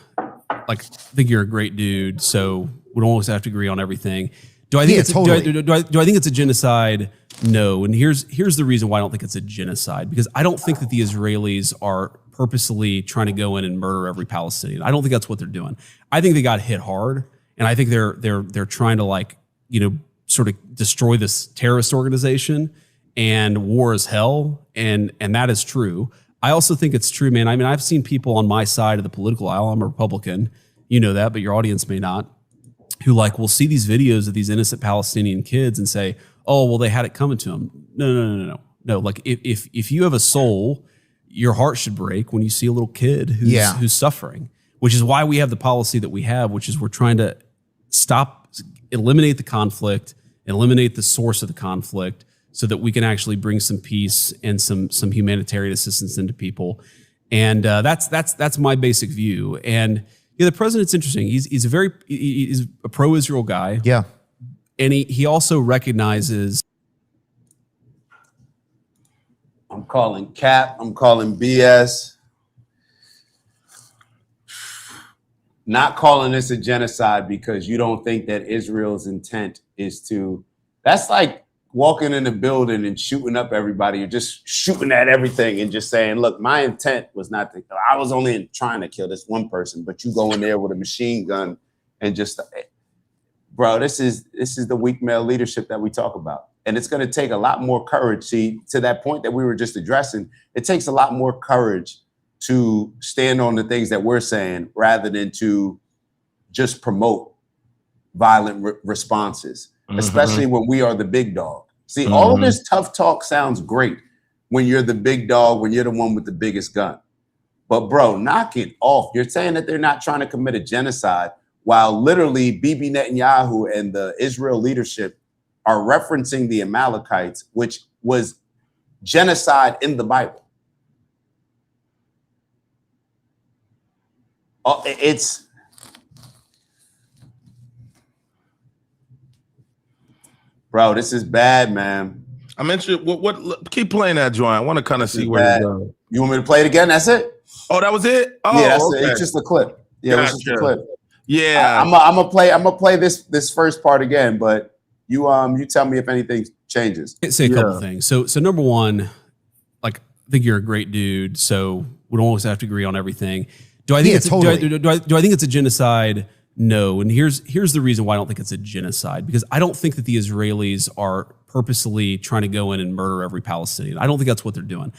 like I think you're a great dude, so we don't always have to agree on everything. Do I think it's totally. do I think it's a genocide? No. And here's the reason why I don't think it's a genocide, because I don't think that the Israelis are purposely trying to go in and murder every Palestinian. I don't think that's what they're doing. I think they got hit hard, and I think they're trying to, like, you know, sort of destroy this terrorist organization, and war is hell, and that is true. I also think it's true, man. I mean, I've seen people on my side of the political aisle. I'm a Republican, you know that, but your audience may not, who like will see these videos of these innocent Palestinian kids and say, "Oh, well, they had it coming to them." No. Like if you have a soul, your heart should break when you see a little kid who's suffering. Which is why we have the policy that we have, which is we're trying to eliminate the conflict, eliminate the source of the conflict, so that we can actually bring some peace and some humanitarian assistance into people. And that's my basic view. And yeah, the president's interesting. He's a pro-Israel guy. Yeah. And he also recognizes. I'm calling cap. I'm calling BS. Not calling this a genocide because you don't think that Israel's intent is to. That's like walking in the building and shooting up everybody. You're just shooting at everything and just saying, look, my intent was not to, I was only trying to kill this one person, but you go in there with a machine gun and just, bro, this is the weak male leadership that we talk about. And it's going to take a lot more courage. See, to that point that we were just addressing, it takes a lot more courage to stand on the things that we're saying rather than to just promote violent responses. Especially when we are the big dog. See, all of this tough talk sounds great when you're the big dog, when you're the one with the biggest gun. But bro, knock it off. You're saying that they're not trying to commit a genocide while literally Bibi Netanyahu and the Israel leadership are referencing the Amalekites, which was genocide in the Bible. It's bro, this is bad, man. I'm interested. What? Keep playing that joint. I want to kind of see where it goes. You want me to play it again? That's it. Oh, that was it. Oh, yeah, that's okay. It's just a clip. Yeah, it's just a clip. Yeah, I'm gonna play this first part again, but you tell me if anything changes. I'd say a couple things. So number one, like I think you're a great dude, so we don't always have to agree on everything. Do I think do I think it's a genocide? No. And here's the reason why I don't think it's a genocide, because I don't think that the Israelis are purposely trying to go in and murder every Palestinian. I don't think that's what they're doing.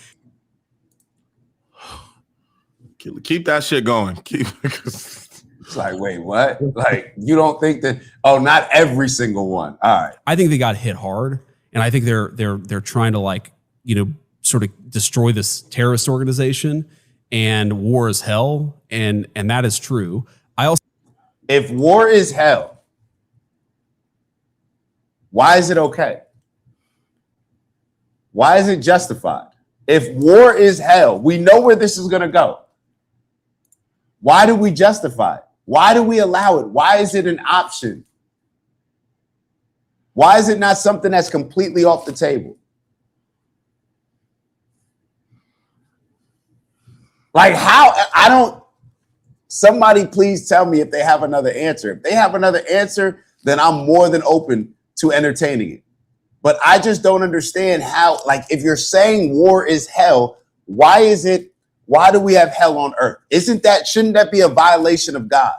Keep that shit going. It's like, wait, what? Like, you don't think that? Oh, not every single one. All right. I think they got hit hard, and I think they're trying to, like, you know, sort of destroy this terrorist organization, and war is hell, and that is true. If war is hell, why is it okay? Why is it justified? If war is hell, we know where this is going to go. Why do we justify it? Why do we allow it? Why is it an option? Why is it not something that's completely off the table? Like, how? I don't. Somebody please tell me if they have another answer. If they have another answer, then I'm more than open to entertaining it. But I just don't understand how, like, if you're saying war is hell, why do we have hell on earth? Shouldn't that be a violation of God?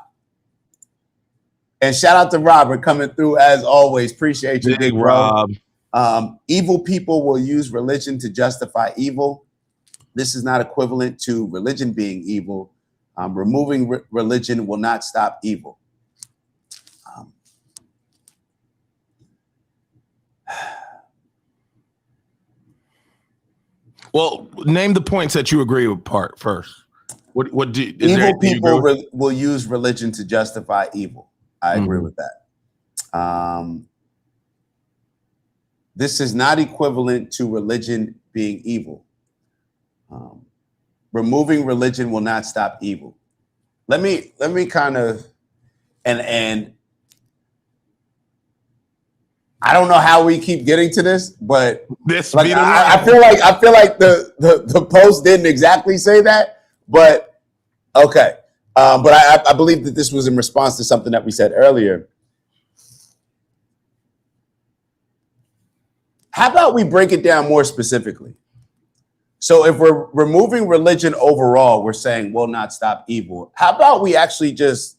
And shout out to Robert coming through as always. Appreciate you, big Rob. Evil people will use religion to justify evil. This is not equivalent to religion being evil. Removing religion will not stop evil. Well, name the points that you agree with part first. Evil people will use religion to justify evil. I agree with that. This is not equivalent to religion being evil. Removing religion will not stop evil. Let me kind of, and I don't know how we keep getting to this, but this like, I feel like the post didn't exactly say that, but okay. But I believe that this was in response to something that we said earlier. How about we break it down more specifically? So if we're removing religion overall, we're saying will not stop evil. How about we actually just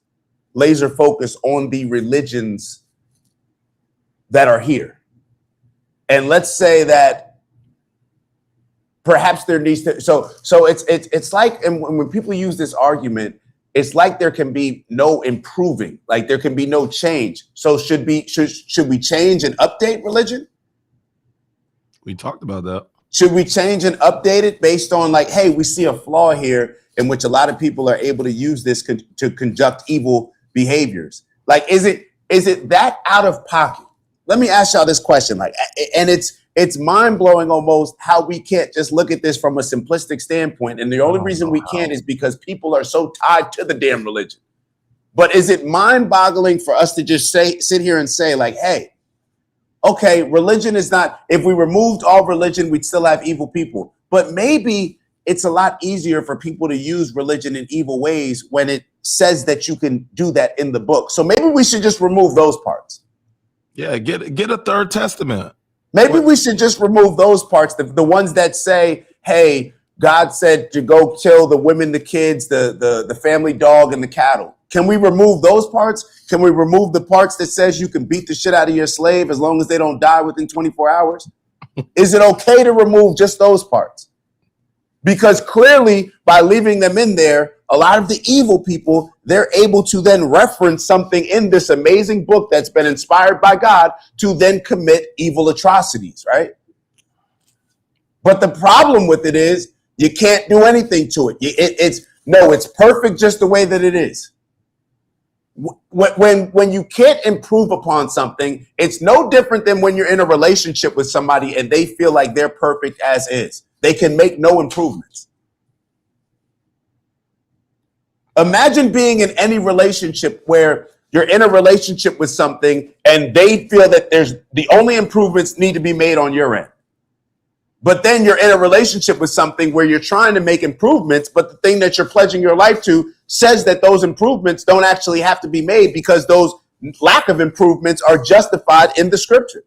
laser focus on the religions that are here? And let's say that perhaps there needs to, so it's like, and when people use this argument, it's like there can be no improving, like there can be no change. So should we change and update religion? We talked about that. Should we change and update it based on like, hey, we see a flaw here in which a lot of people are able to use this to conduct evil behaviors? Like, is it that out of pocket? Let me ask y'all this question, like, and it's mind blowing almost how we can't just look at this from a simplistic standpoint. And the only reason we can't is because people are so tied to the damn religion. But is it mind boggling for us to just sit here and say like, hey, okay, religion is not, if we removed all religion, we'd still have evil people. But maybe it's a lot easier for people to use religion in evil ways when it says that you can do that in the book. So maybe we should just remove those parts. Yeah, get a third testament. Maybe we should just remove those parts, the ones that say, hey, God said to go kill the women, the kids, the family dog, and the cattle. Can we remove those parts? Can we remove the parts that says you can beat the shit out of your slave as long as they don't die within 24 hours? Is it okay to remove just those parts? Because clearly, by leaving them in there, a lot of the evil people, they're able to then reference something in this amazing book that's been inspired by God to then commit evil atrocities, right? But the problem with it is you can't do anything to it. It's perfect just the way that it is. When you can't improve upon something, it's no different than when you're in a relationship with somebody and they feel like they're perfect as is. They can make no improvements. Imagine being in any relationship where you're in a relationship with something and they feel that the only improvements need to be made on your end. But then you're in a relationship with something where you're trying to make improvements, but the thing that you're pledging your life to says that those improvements don't actually have to be made because those lack of improvements are justified in the scripture.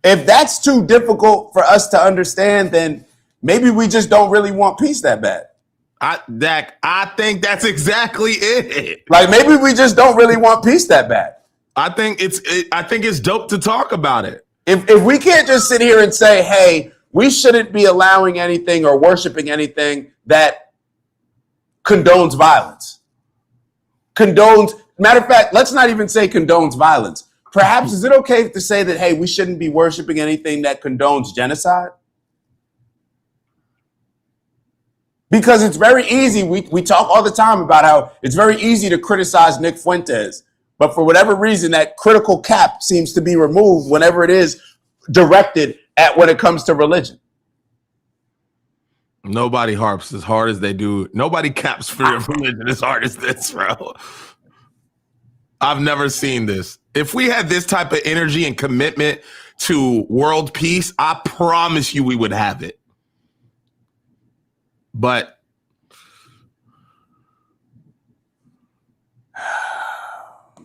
If that's too difficult for us to understand, then maybe we just don't really want peace that bad. I think that's exactly it. Like maybe we just don't really want peace that bad. I think it's dope to talk about it. If we can't just sit here and say, hey, we shouldn't be allowing anything or worshiping anything that condones violence. Matter of fact, let's not even say condones violence. Perhaps is it okay to say that, hey, we shouldn't be worshiping anything that condones genocide? Because it's very easy. We talk all the time about how it's very easy to criticize Nick Fuentes. But for whatever reason, that critical cap seems to be removed whenever it is directed at when it comes to religion. Nobody harps as hard as they do. Nobody caps for your religion as hard as this, bro. I've never seen this. If we had this type of energy and commitment to world peace, I promise you we would have it. But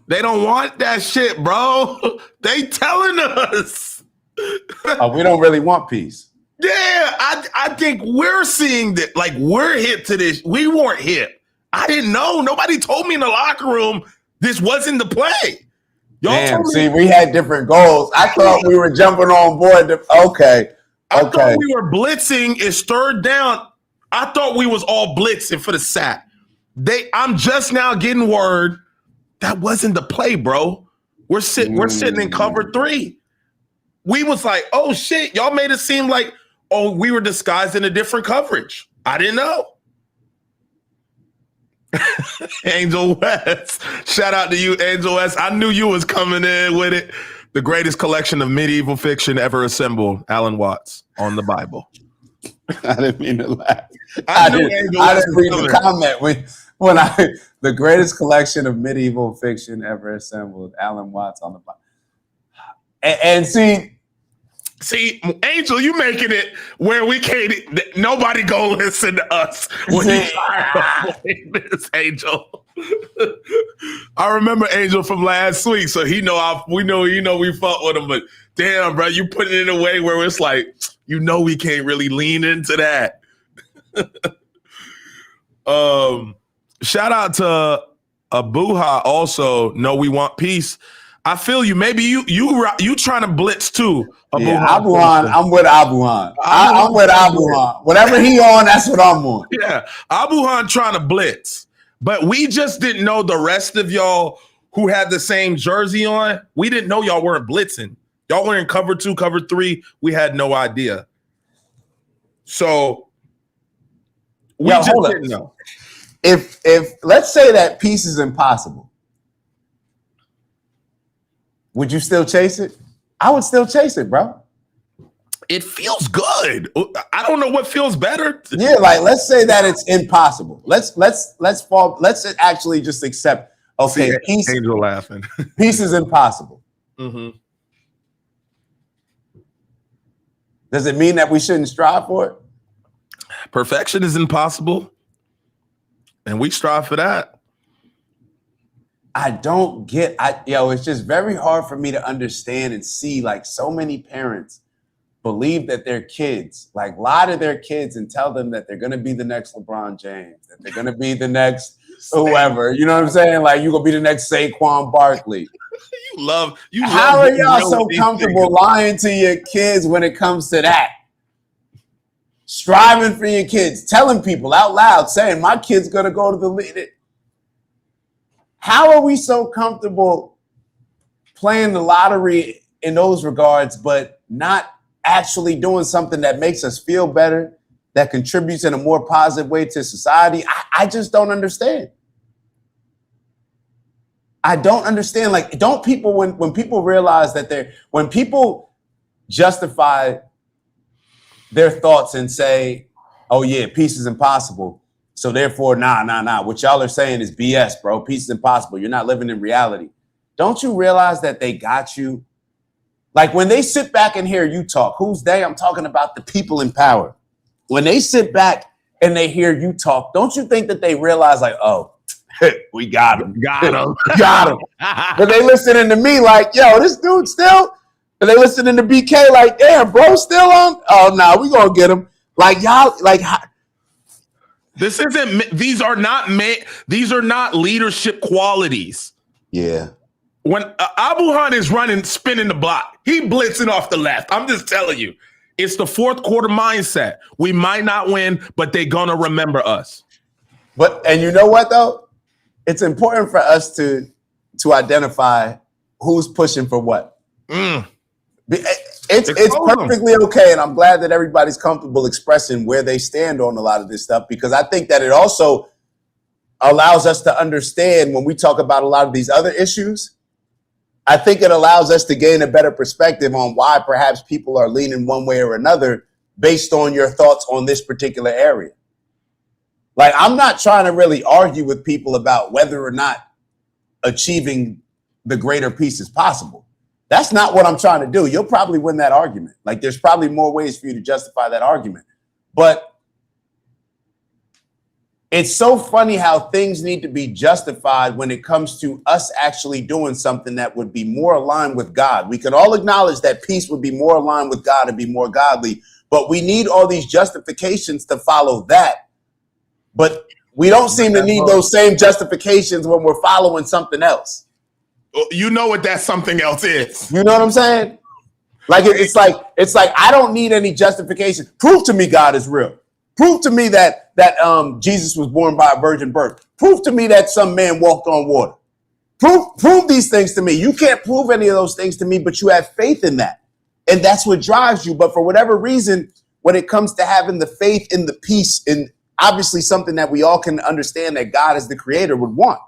they don't want that shit, bro. They telling us. We don't really want peace. Yeah, I think we're seeing that. Like, we're hip to this. We weren't hip. I didn't know. Nobody told me in the locker room this wasn't the play. Damn, see, we had different goals. I thought we were jumping on board. Okay. I thought we were blitzing. It's third down. I thought we was all blitzing for the sack. I'm just now getting word that wasn't the play, bro. We're sitting in cover 3. We was like, oh shit, y'all made it seem like, oh, we were disguised in a different coverage. I didn't know. Angel West. Shout out to you, Angel West. I knew you was coming in with it. The greatest collection of medieval fiction ever assembled, Alan Watts, on the Bible. I didn't mean to laugh. I didn't read the comment The greatest collection of medieval fiction ever assembled. Alan Watts on the bottom. And see, Angel, you making it where we can't. Nobody go listen to us when you try to play this, Angel. I remember Angel from last week, so we know we fought with him. But damn, bro, you put it in a way where it's like we can't really lean into that. Shout out to Abuha also. No, we want peace. I feel you. Maybe you trying to blitz too. Yeah, Abuhan. I'm with Abuhan. I'm with Abuhan. Whatever he on, that's what I'm on. Yeah, Abuhan trying to blitz, but we just didn't know the rest of y'all who had the same jersey on. We didn't know y'all weren't blitzing. Y'all were in cover 2, cover 3. We had no idea. So we just didn't know. If let's say that peace is impossible, would you still chase it? I would still chase it, bro. It feels good. I don't know what feels better. Yeah, like let's say that it's impossible. Let's actually just accept. Okay, see, peace. Angel laughing. Peace is impossible. Mm-hmm. Does it mean that we shouldn't strive for it? Perfection is impossible, and we strive for that. I don't get, it's just very hard for me to understand and see like so many parents believe that their kids, like lie to their kids and tell them that they're going to be the next LeBron James, that they're going to be the next whoever, you know what I'm saying? Like you're going to be the next Saquon Barkley. How are y'all so comfortable lying to your kids when it comes to that? Striving for your kids, telling people out loud, saying my kid's going to go to the league. How are we so comfortable playing the lottery in those regards, but not actually doing something that makes us feel better, that contributes in a more positive way to society? I just don't understand. I don't understand. Like, don't people, when people realize that when people justify their thoughts and say, oh yeah, peace is impossible, so therefore, nah. What y'all are saying is BS, bro. Peace is impossible. You're not living in reality. Don't you realize that they got you? Like when they sit back and hear you talk, who's they? I'm talking about the people in power. When they sit back and they hear you talk, don't you think that they realize like, oh, we got him. Got him. Got him. But they listening to me like, yo, this dude still? And they listening to BK like, damn, bro, still on? Oh, no, we gonna get him. Like y'all, like this isn't. These are not leadership qualities. Yeah. When Abuhan is spinning the block, he blitzing off the left. I'm just telling you, it's the fourth quarter mindset. We might not win, but they're gonna remember us. And you know what though? It's important for us to identify who's pushing for what. It's perfectly okay, and I'm glad that everybody's comfortable expressing where they stand on a lot of this stuff, because I think that it also allows us to understand when we talk about a lot of these other issues. I think it allows us to gain a better perspective on why perhaps people are leaning one way or another based on your thoughts on this particular area. Like, I'm not trying to really argue with people about whether or not achieving the greater peace is possible. That's not what I'm trying to do. You'll probably win that argument. Like, there's probably more ways for you to justify that argument. But it's so funny how things need to be justified when it comes to us actually doing something that would be more aligned with God. We can all acknowledge that peace would be more aligned with God and be more godly, but we need all these justifications to follow that. But we don't seem to need those same justifications when we're following something else. You know what that something else is. You know what I'm saying? Like it's like I don't need any justification. Prove to me God is real. Prove to me that Jesus was born by a virgin birth. Prove to me that some man walked on water. Prove these things to me. You can't prove any of those things to me, but you have faith in that. And that's what drives you. But for whatever reason, when it comes to having the faith in the peace, and obviously something that we all can understand that God as the creator would want.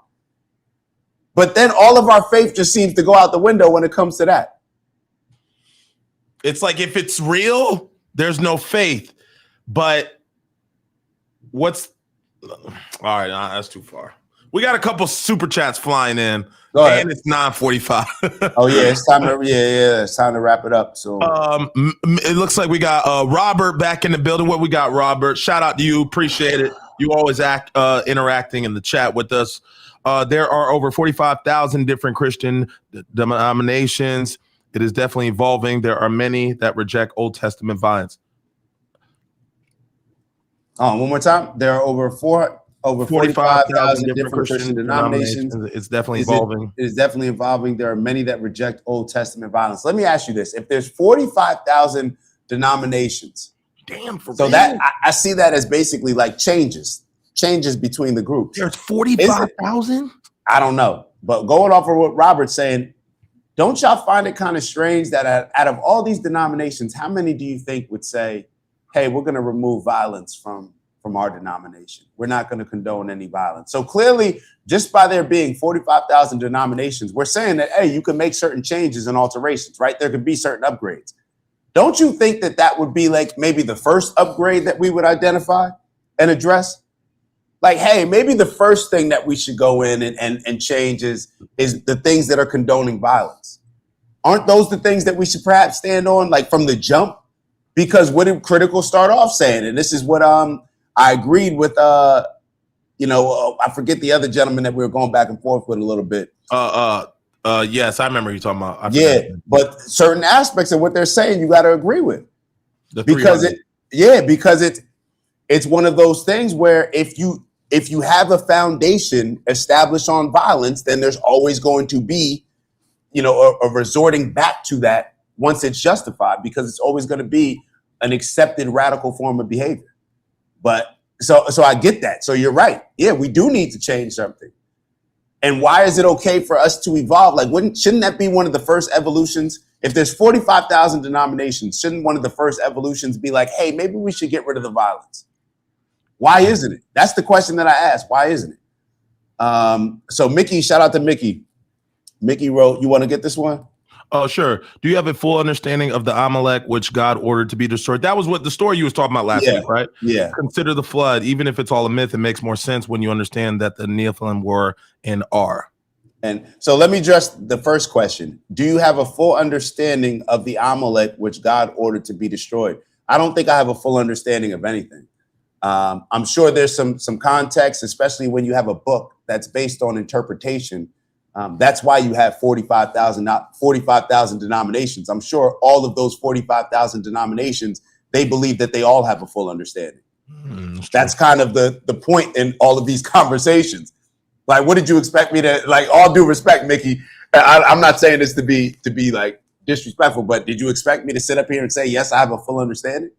But then all of our faith just seems to go out the window when it comes to that. It's like if it's real, there's no faith. But All right, that's too far. We got a couple super chats flying in, and it's 9:45. Oh yeah, it's time to it's time to wrap it up. So it looks like we got Robert back in the building. What we got, Robert? Shout out to you, appreciate it. You always interacting in the chat with us. There are over 45,000 different Christian denominations. It is definitely evolving. There are many that reject Old Testament violence. One more time. There are over 45,000 different Christian denominations. It's definitely evolving. It is definitely evolving. There are many that reject Old Testament violence. Let me ask you this: if there's 45,000 denominations, that I see that as basically like changes between the groups. There's 45,000. I don't know, but going off of what Robert's saying, don't y'all find it kind of strange that out of all these denominations, how many do you think would say, hey, we're going to remove violence from our denomination. We're not going to condone any violence. So clearly, just by there being 45,000 denominations, we're saying that, hey, you can make certain changes and alterations, right? There could be certain upgrades. Don't you think that would be like maybe the first upgrade that we would identify and address? Like, hey, maybe the first thing that we should go in and change is the things that are condoning violence. Aren't those the things that we should perhaps stand on, like from the jump? Because what did Critical start off saying? And this is what I agreed with, I forget the other gentleman that we were going back and forth with a little bit. Yes, I remember you talking about. But certain aspects of what they're saying, you got to agree with. Because it's one of those things where if you have a foundation established on violence, then there's always going to be, a resorting back to that once it's justified, because it's always going to be an accepted radical form of behavior. But so I get that. So you're right. Yeah, we do need to change something. And why is it okay for us to evolve? Like, shouldn't that be one of the first evolutions? If there's 45,000 denominations, shouldn't one of the first evolutions be like, hey, maybe we should get rid of the violence? Why isn't it? That's the question that I asked. Why isn't it? So Mickey, shout out to Mickey. Mickey wrote, you want to get this one? Oh, sure. Do you have a full understanding of the Amalek, which God ordered to be destroyed? That was what the story you was talking about last week, right? Yeah. Consider the flood. Even if it's all a myth, it makes more sense when you understand that the Nephilim were and are. And so let me address the first question. Do you have a full understanding of the Amalek, which God ordered to be destroyed? I don't think I have a full understanding of anything. I'm sure there's some context, especially when you have a book that's based on interpretation. That's why you have 45,000 denominations. I'm sure all of those 45,000 denominations, they believe that they all have a full understanding. That's kind of the point in all of these conversations. Like, what did you expect me to, like, all due respect, Mickey, I'm not saying this to be like disrespectful, but did you expect me to sit up here and say, yes, I have a full understanding?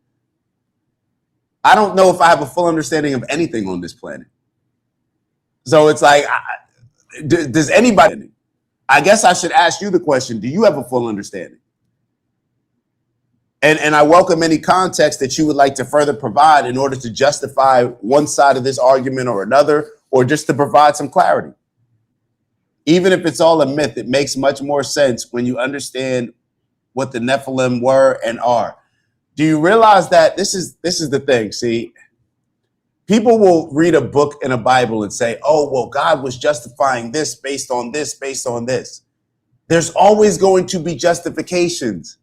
I don't know if I have a full understanding of anything on this planet. So it's like, does anybody? I guess I should ask you the question. Do you have a full understanding? And I welcome any context that you would like to further provide in order to justify one side of this argument or another, or just to provide some clarity. Even if it's all a myth, it makes much more sense when you understand what the Nephilim were and are. Do you realize that this is the thing? See, people will read a book in a Bible and say, oh, well, God was justifying this based on this, based on this. There's always going to be justifications.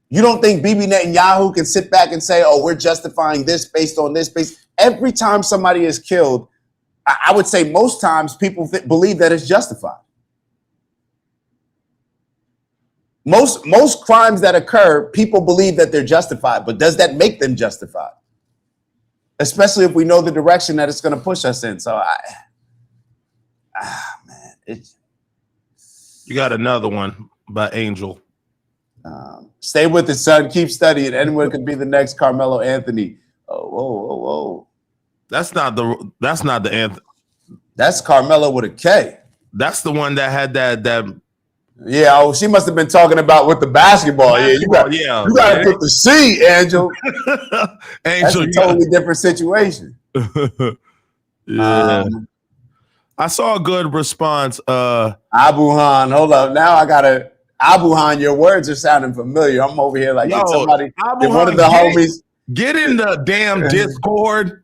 You don't think Bibi Netanyahu can sit back and say, oh, we're justifying this based on this? Every time somebody is killed, I would say most times people believe that it's justified. Most crimes that occur, people believe that they're justified, but does that make them justified? Especially if we know the direction that it's going to push us in. So, you got another one by Angel. Stay with it, son. Keep studying. Anyone could be the next Carmelo Anthony. Oh. That's not the Anthony. That's Carmelo with a K. That's the one that had that. Yeah, she must have been talking about with the basketball. You got to put the C, Angel. That's a totally different situation. Yeah. I saw a good response. Abuhan, hold up. Now I gotta Abuhan, your words are sounding familiar. I'm over here like, did somebody, did one of the homies, Get in the damn Discord.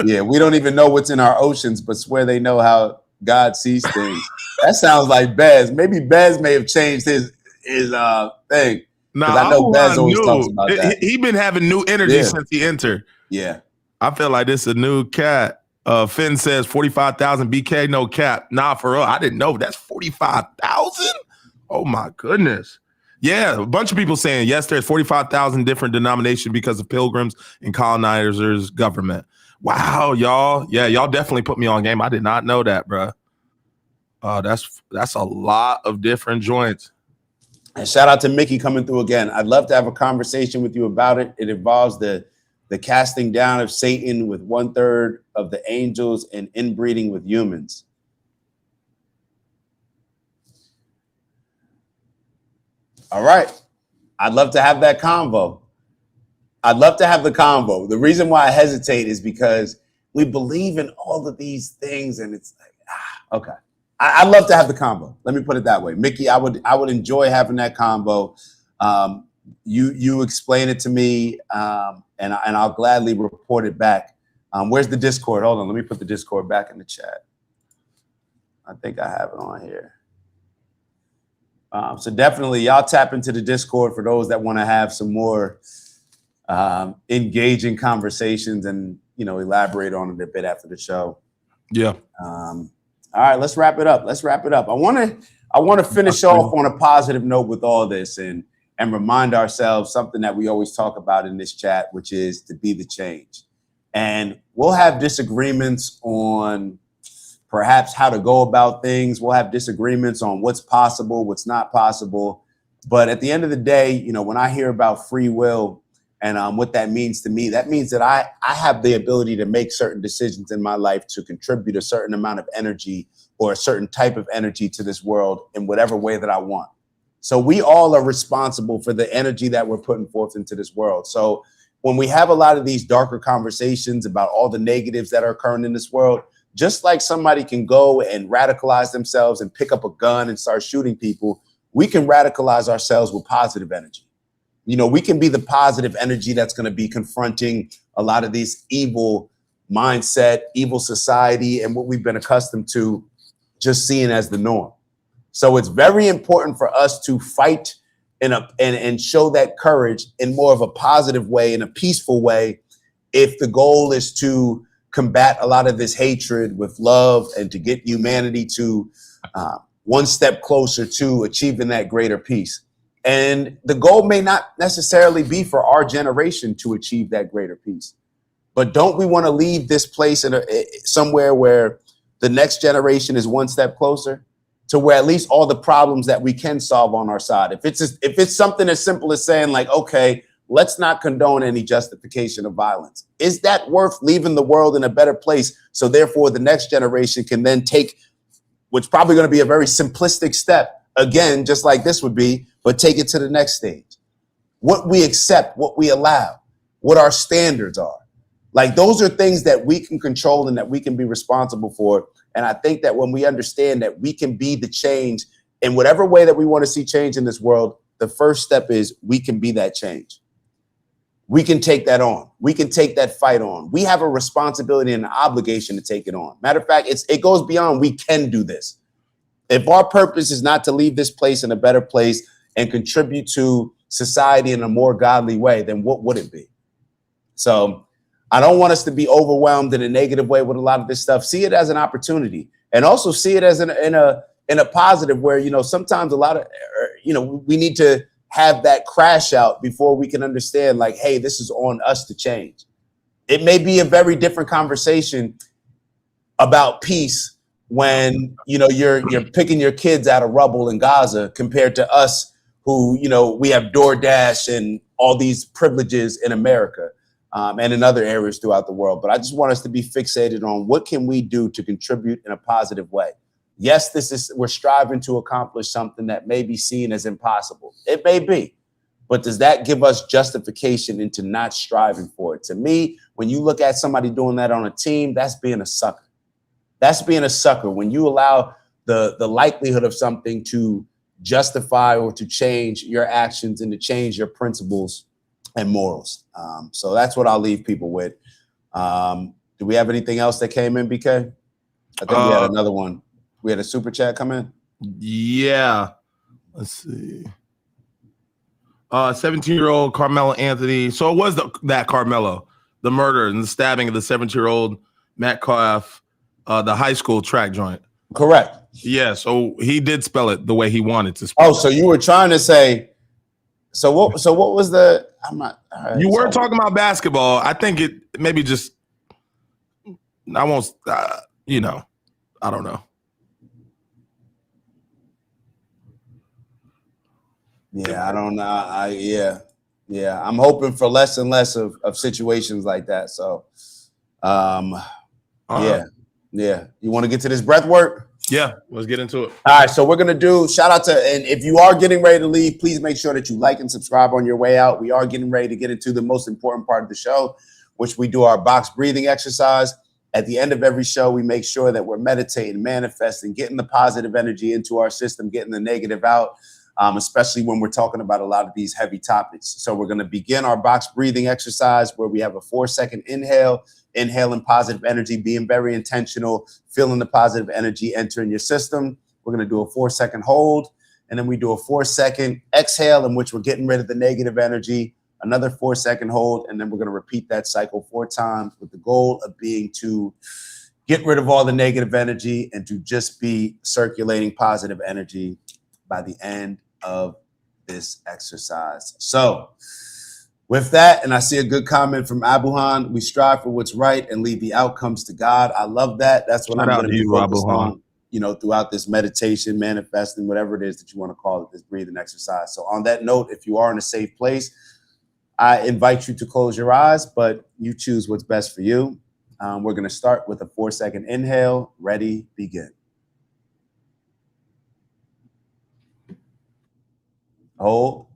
Yeah, we don't even know what's in our oceans, but swear they know how God sees things. That sounds like Bez. Maybe Bez may have changed his thing. Because I know Bez always talks about that. He been having new energy since he entered. Yeah. I feel like this is a new cat. Finn says 45,000 BK, no cap. Nah, for real. I didn't know that's 45,000. Oh my goodness. Yeah, a bunch of people saying yes, there's 45,000 different denominations because of pilgrims and colonizers' government. Wow, y'all. Yeah, y'all definitely put me on game. I did not know that, bro. That's a lot of different joints. And shout out to Mickey coming through again. I'd love to have a conversation with you about it. It involves the casting down of Satan with 1/3 of the angels and inbreeding with humans. All right. I'd love to have that convo. I'd love to have the convo. The reason why I hesitate is because we believe in all of these things, and it's like, okay. I'd love to have the convo. Let me put it that way. Mickey, I would enjoy having that convo. You explain it to me, and I'll gladly report it back. Where's the Discord? Hold on, let me put the Discord back in the chat. I think I have it on here. So definitely, y'all tap into the Discord for those that want to have some more engaging conversations and elaborate on it a bit after the show. Yeah. All right, let's wrap it up. I want to finish off on a positive note with all this and remind ourselves something that we always talk about in this chat, which is to be the change. And we'll have disagreements on perhaps how to go about things. We'll have disagreements on what's possible, what's not possible. But at the end of the day, when I hear about free will and what that means to me, that means that I have the ability to make certain decisions in my life to contribute a certain amount of energy or a certain type of energy to this world in whatever way that I want. So we all are responsible for the energy that we're putting forth into this world. So when we have a lot of these darker conversations about all the negatives that are occurring in this world, just like somebody can go and radicalize themselves and pick up a gun and start shooting people, we can radicalize ourselves with positive energy. We can be the positive energy that's going to be confronting a lot of these evil mindset, evil society, and what we've been accustomed to just seeing as the norm. So it's very important for us to fight and show that courage in more of a positive way, in a peaceful way, if the goal is to combat a lot of this hatred with love and to get humanity to one step closer to achieving that greater peace. And the goal may not necessarily be for our generation to achieve that greater peace. But don't we want to leave this place in somewhere where the next generation is one step closer to where at least all the problems that we can solve on our side? If it's something as simple as saying like, okay, let's not condone any justification of violence. Is that worth leaving the world in a better place? So therefore the next generation can then take, which is probably going to be a very simplistic step, again, just like this would be, but take it to the next stage. What we accept, what we allow, what our standards are. Like those are things that we can control and that we can be responsible for. And I think that when we understand that we can be the change in whatever way that we want to see change in this world, the first step is we can be that change. We can take that on. We can take that fight on. We have a responsibility and an obligation to take it on. Matter of fact, it goes beyond we can do this. If our purpose is not to leave this place in a better place and contribute to society in a more godly way, then what would it be? So I don't want us to be overwhelmed in a negative way with a lot of this stuff. See it as an opportunity, and also see it as in a positive where, sometimes a lot of, we need to have that crash out before we can understand like, hey, this is on us to change. It may be a very different conversation about peace when, you're picking your kids out of rubble in Gaza compared to us who, we have DoorDash and all these privileges in America. And in other areas throughout the world. But I just want us to be fixated on what can we do to contribute in a positive way. Yes, we're striving to accomplish something that may be seen as impossible. It may be, but does that give us justification into not striving for it? To me, when you look at somebody doing that on a team, that's being a sucker. That's being a sucker. When you allow the likelihood of something to justify or to change your actions and to change your principles and morals. So that's what I'll leave people with. Do we have anything else that came in, BK? I think we had another one. We had a super chat come in. Yeah. Let's see. 17-year-old Carmelo Anthony. So it was that Carmelo, the murder and the stabbing of the 17-year-old Metcalf, the high school track joint. Correct. Yeah. So he did spell it the way he wanted to spell. Oh, so you were trying to say. So what was the? I'm not. You were talking about basketball. I think it maybe just. I won't. I don't know. Yeah, I don't know. Yeah. I'm hoping for less and less of situations like that. So, yeah. You want to get to this breath work? Yeah, let's get into it. All right, so we're gonna do shout out to, and if you are getting ready to leave, please make sure that you like and subscribe on your way out. We are getting ready to get into the most important part of the show, which we do our box breathing exercise. At the end of every show, we make sure that we're meditating, manifesting, getting the positive energy into our system, getting the negative out, especially when we're talking about a lot of these heavy topics. So we're going to begin our box breathing exercise where we have a 4-second inhale, inhaling positive energy, being very intentional, feeling the positive energy entering your system. We're going to do a 4-second hold, and then we do a 4-second exhale in which we're getting rid of the negative energy. Another 4-second hold, and then we're going to repeat that cycle 4 times with the goal of being to get rid of all the negative energy and to just be circulating positive energy by the end of this exercise. So with that, and I see a good comment from Abuhan, we strive for what's right and leave the outcomes to God. I love that. That's what I'm going to be focused on, throughout this meditation, manifesting, whatever it is that you want to call it, this breathing exercise. So on that note, if you are in a safe place, I invite you to close your eyes, but you choose what's best for you. We're going to start with a 4-second inhale. Ready, begin. Hold.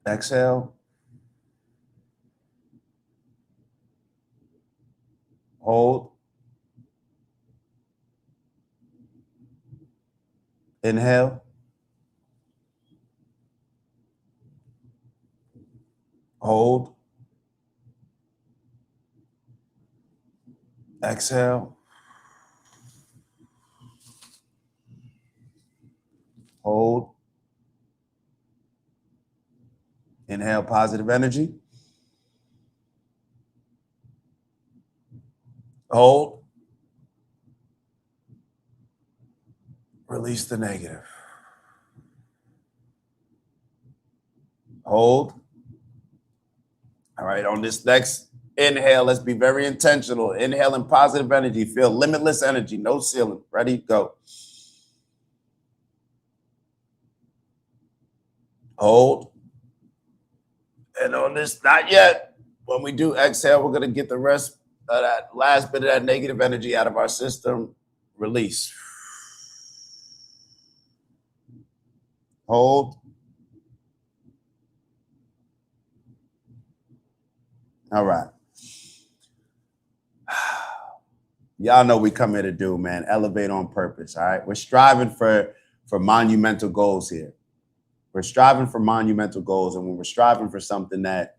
Exhale. Hold. Inhale. Hold. Exhale. Hold. Inhale positive energy. Hold. Release the negative. Hold. All right, on this next inhale, let's be very intentional. Inhaling positive energy. Feel limitless energy, no ceiling. Ready, go. Hold. And on this, not yet. When we do exhale, we're going to get the rest of that last bit of that negative energy out of our system. Release. Hold. All right. Y'all know we come here to do, man. Elevate on purpose, all right? We're striving for monumental goals here. We're striving for monumental goals, and when we're striving for something that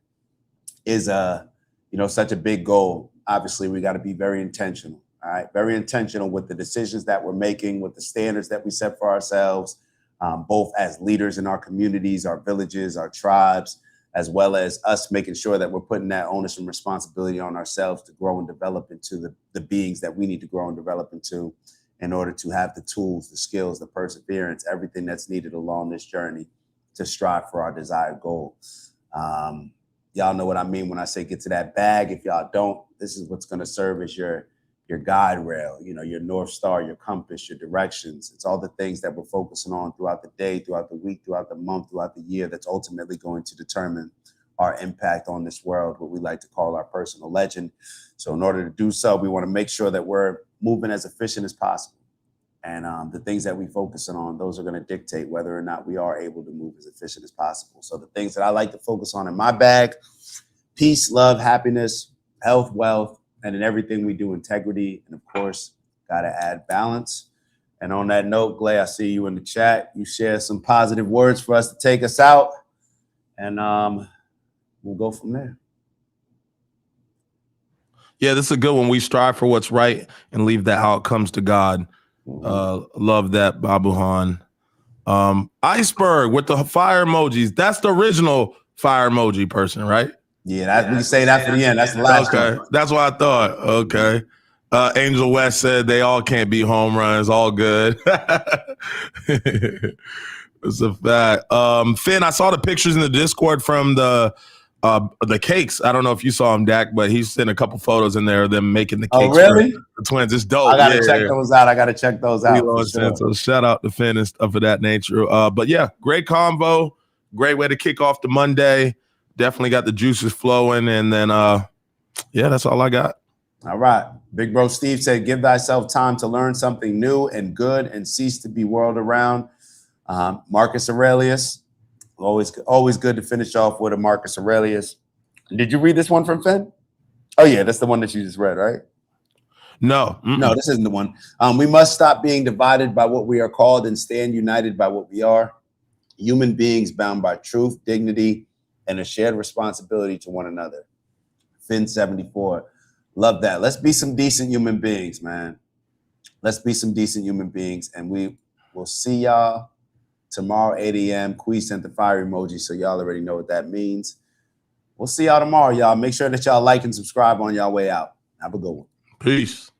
is such a big goal, obviously we got to be very intentional, all right? Very intentional with the decisions that we're making, with the standards that we set for ourselves, both as leaders in our communities, our villages, our tribes, as well as us making sure that we're putting that onus and responsibility on ourselves to grow and develop into the beings that we need to grow and develop into in order to have the tools, the skills, the perseverance, everything that's needed along this journey to strive for our desired goal. Y'all know what I mean when I say get to that bag. If y'all don't, this is what's going to serve as your guide rail, your North Star, your compass, your directions. It's all the things that we're focusing on throughout the day, throughout the week, throughout the month, throughout the year that's ultimately going to determine our impact on this world, what we like to call our personal legend. So in order to do so, we want to make sure that we're moving as efficient as possible. And the things that we focusing on, those are going to dictate whether or not we are able to move as efficient as possible. So the things that I like to focus on in my bag: peace, love, happiness, health, wealth, and in everything we do, integrity, and of course, got to add balance. And on that note, Glay, I see you in the chat. You share some positive words for us to take us out, and we'll go from there. Yeah, this is a good one. We strive for what's right and leave the outcomes to God. Love that, Babu Han. Iceberg with the fire emojis. That's the original fire emoji person, right? Yeah, we can say that for the end. That's the last one. Okay, that's what I thought. Okay. Angel West said they all can't be home runs. All good. It's a fact. Finn, I saw the pictures in the Discord from the cakes. I don't know if you saw them, Dak, but he sent a couple photos in there of them making the cakes. Oh, really? For the twins. It's dope. I gotta check those out. I gotta check those out. For sure. So shout out to Finn and stuff of that nature. But yeah, great convo. Great way to kick off the Monday. Definitely got the juices flowing. And then yeah, that's all I got. All right. Big bro Steve said, give thyself time to learn something new and good and cease to be whirled around. Marcus Aurelius, always good to finish off with a Marcus Aurelius. Did you read this one from Finn? Oh yeah, that's the one that you just read, right? No. No, this isn't the one. We must stop being divided by what we are called and stand united by what we are. Human beings bound by truth, dignity, and a shared responsibility to one another. Finn 74. Love that. Let's be some decent human beings, man. Let's be some decent human beings. And we will see y'all tomorrow, 8 a.m. Quee sent the fire emoji, so y'all already know what that means. We'll see y'all tomorrow, y'all. Make sure that y'all like and subscribe on y'all way out. Have a good one. Peace.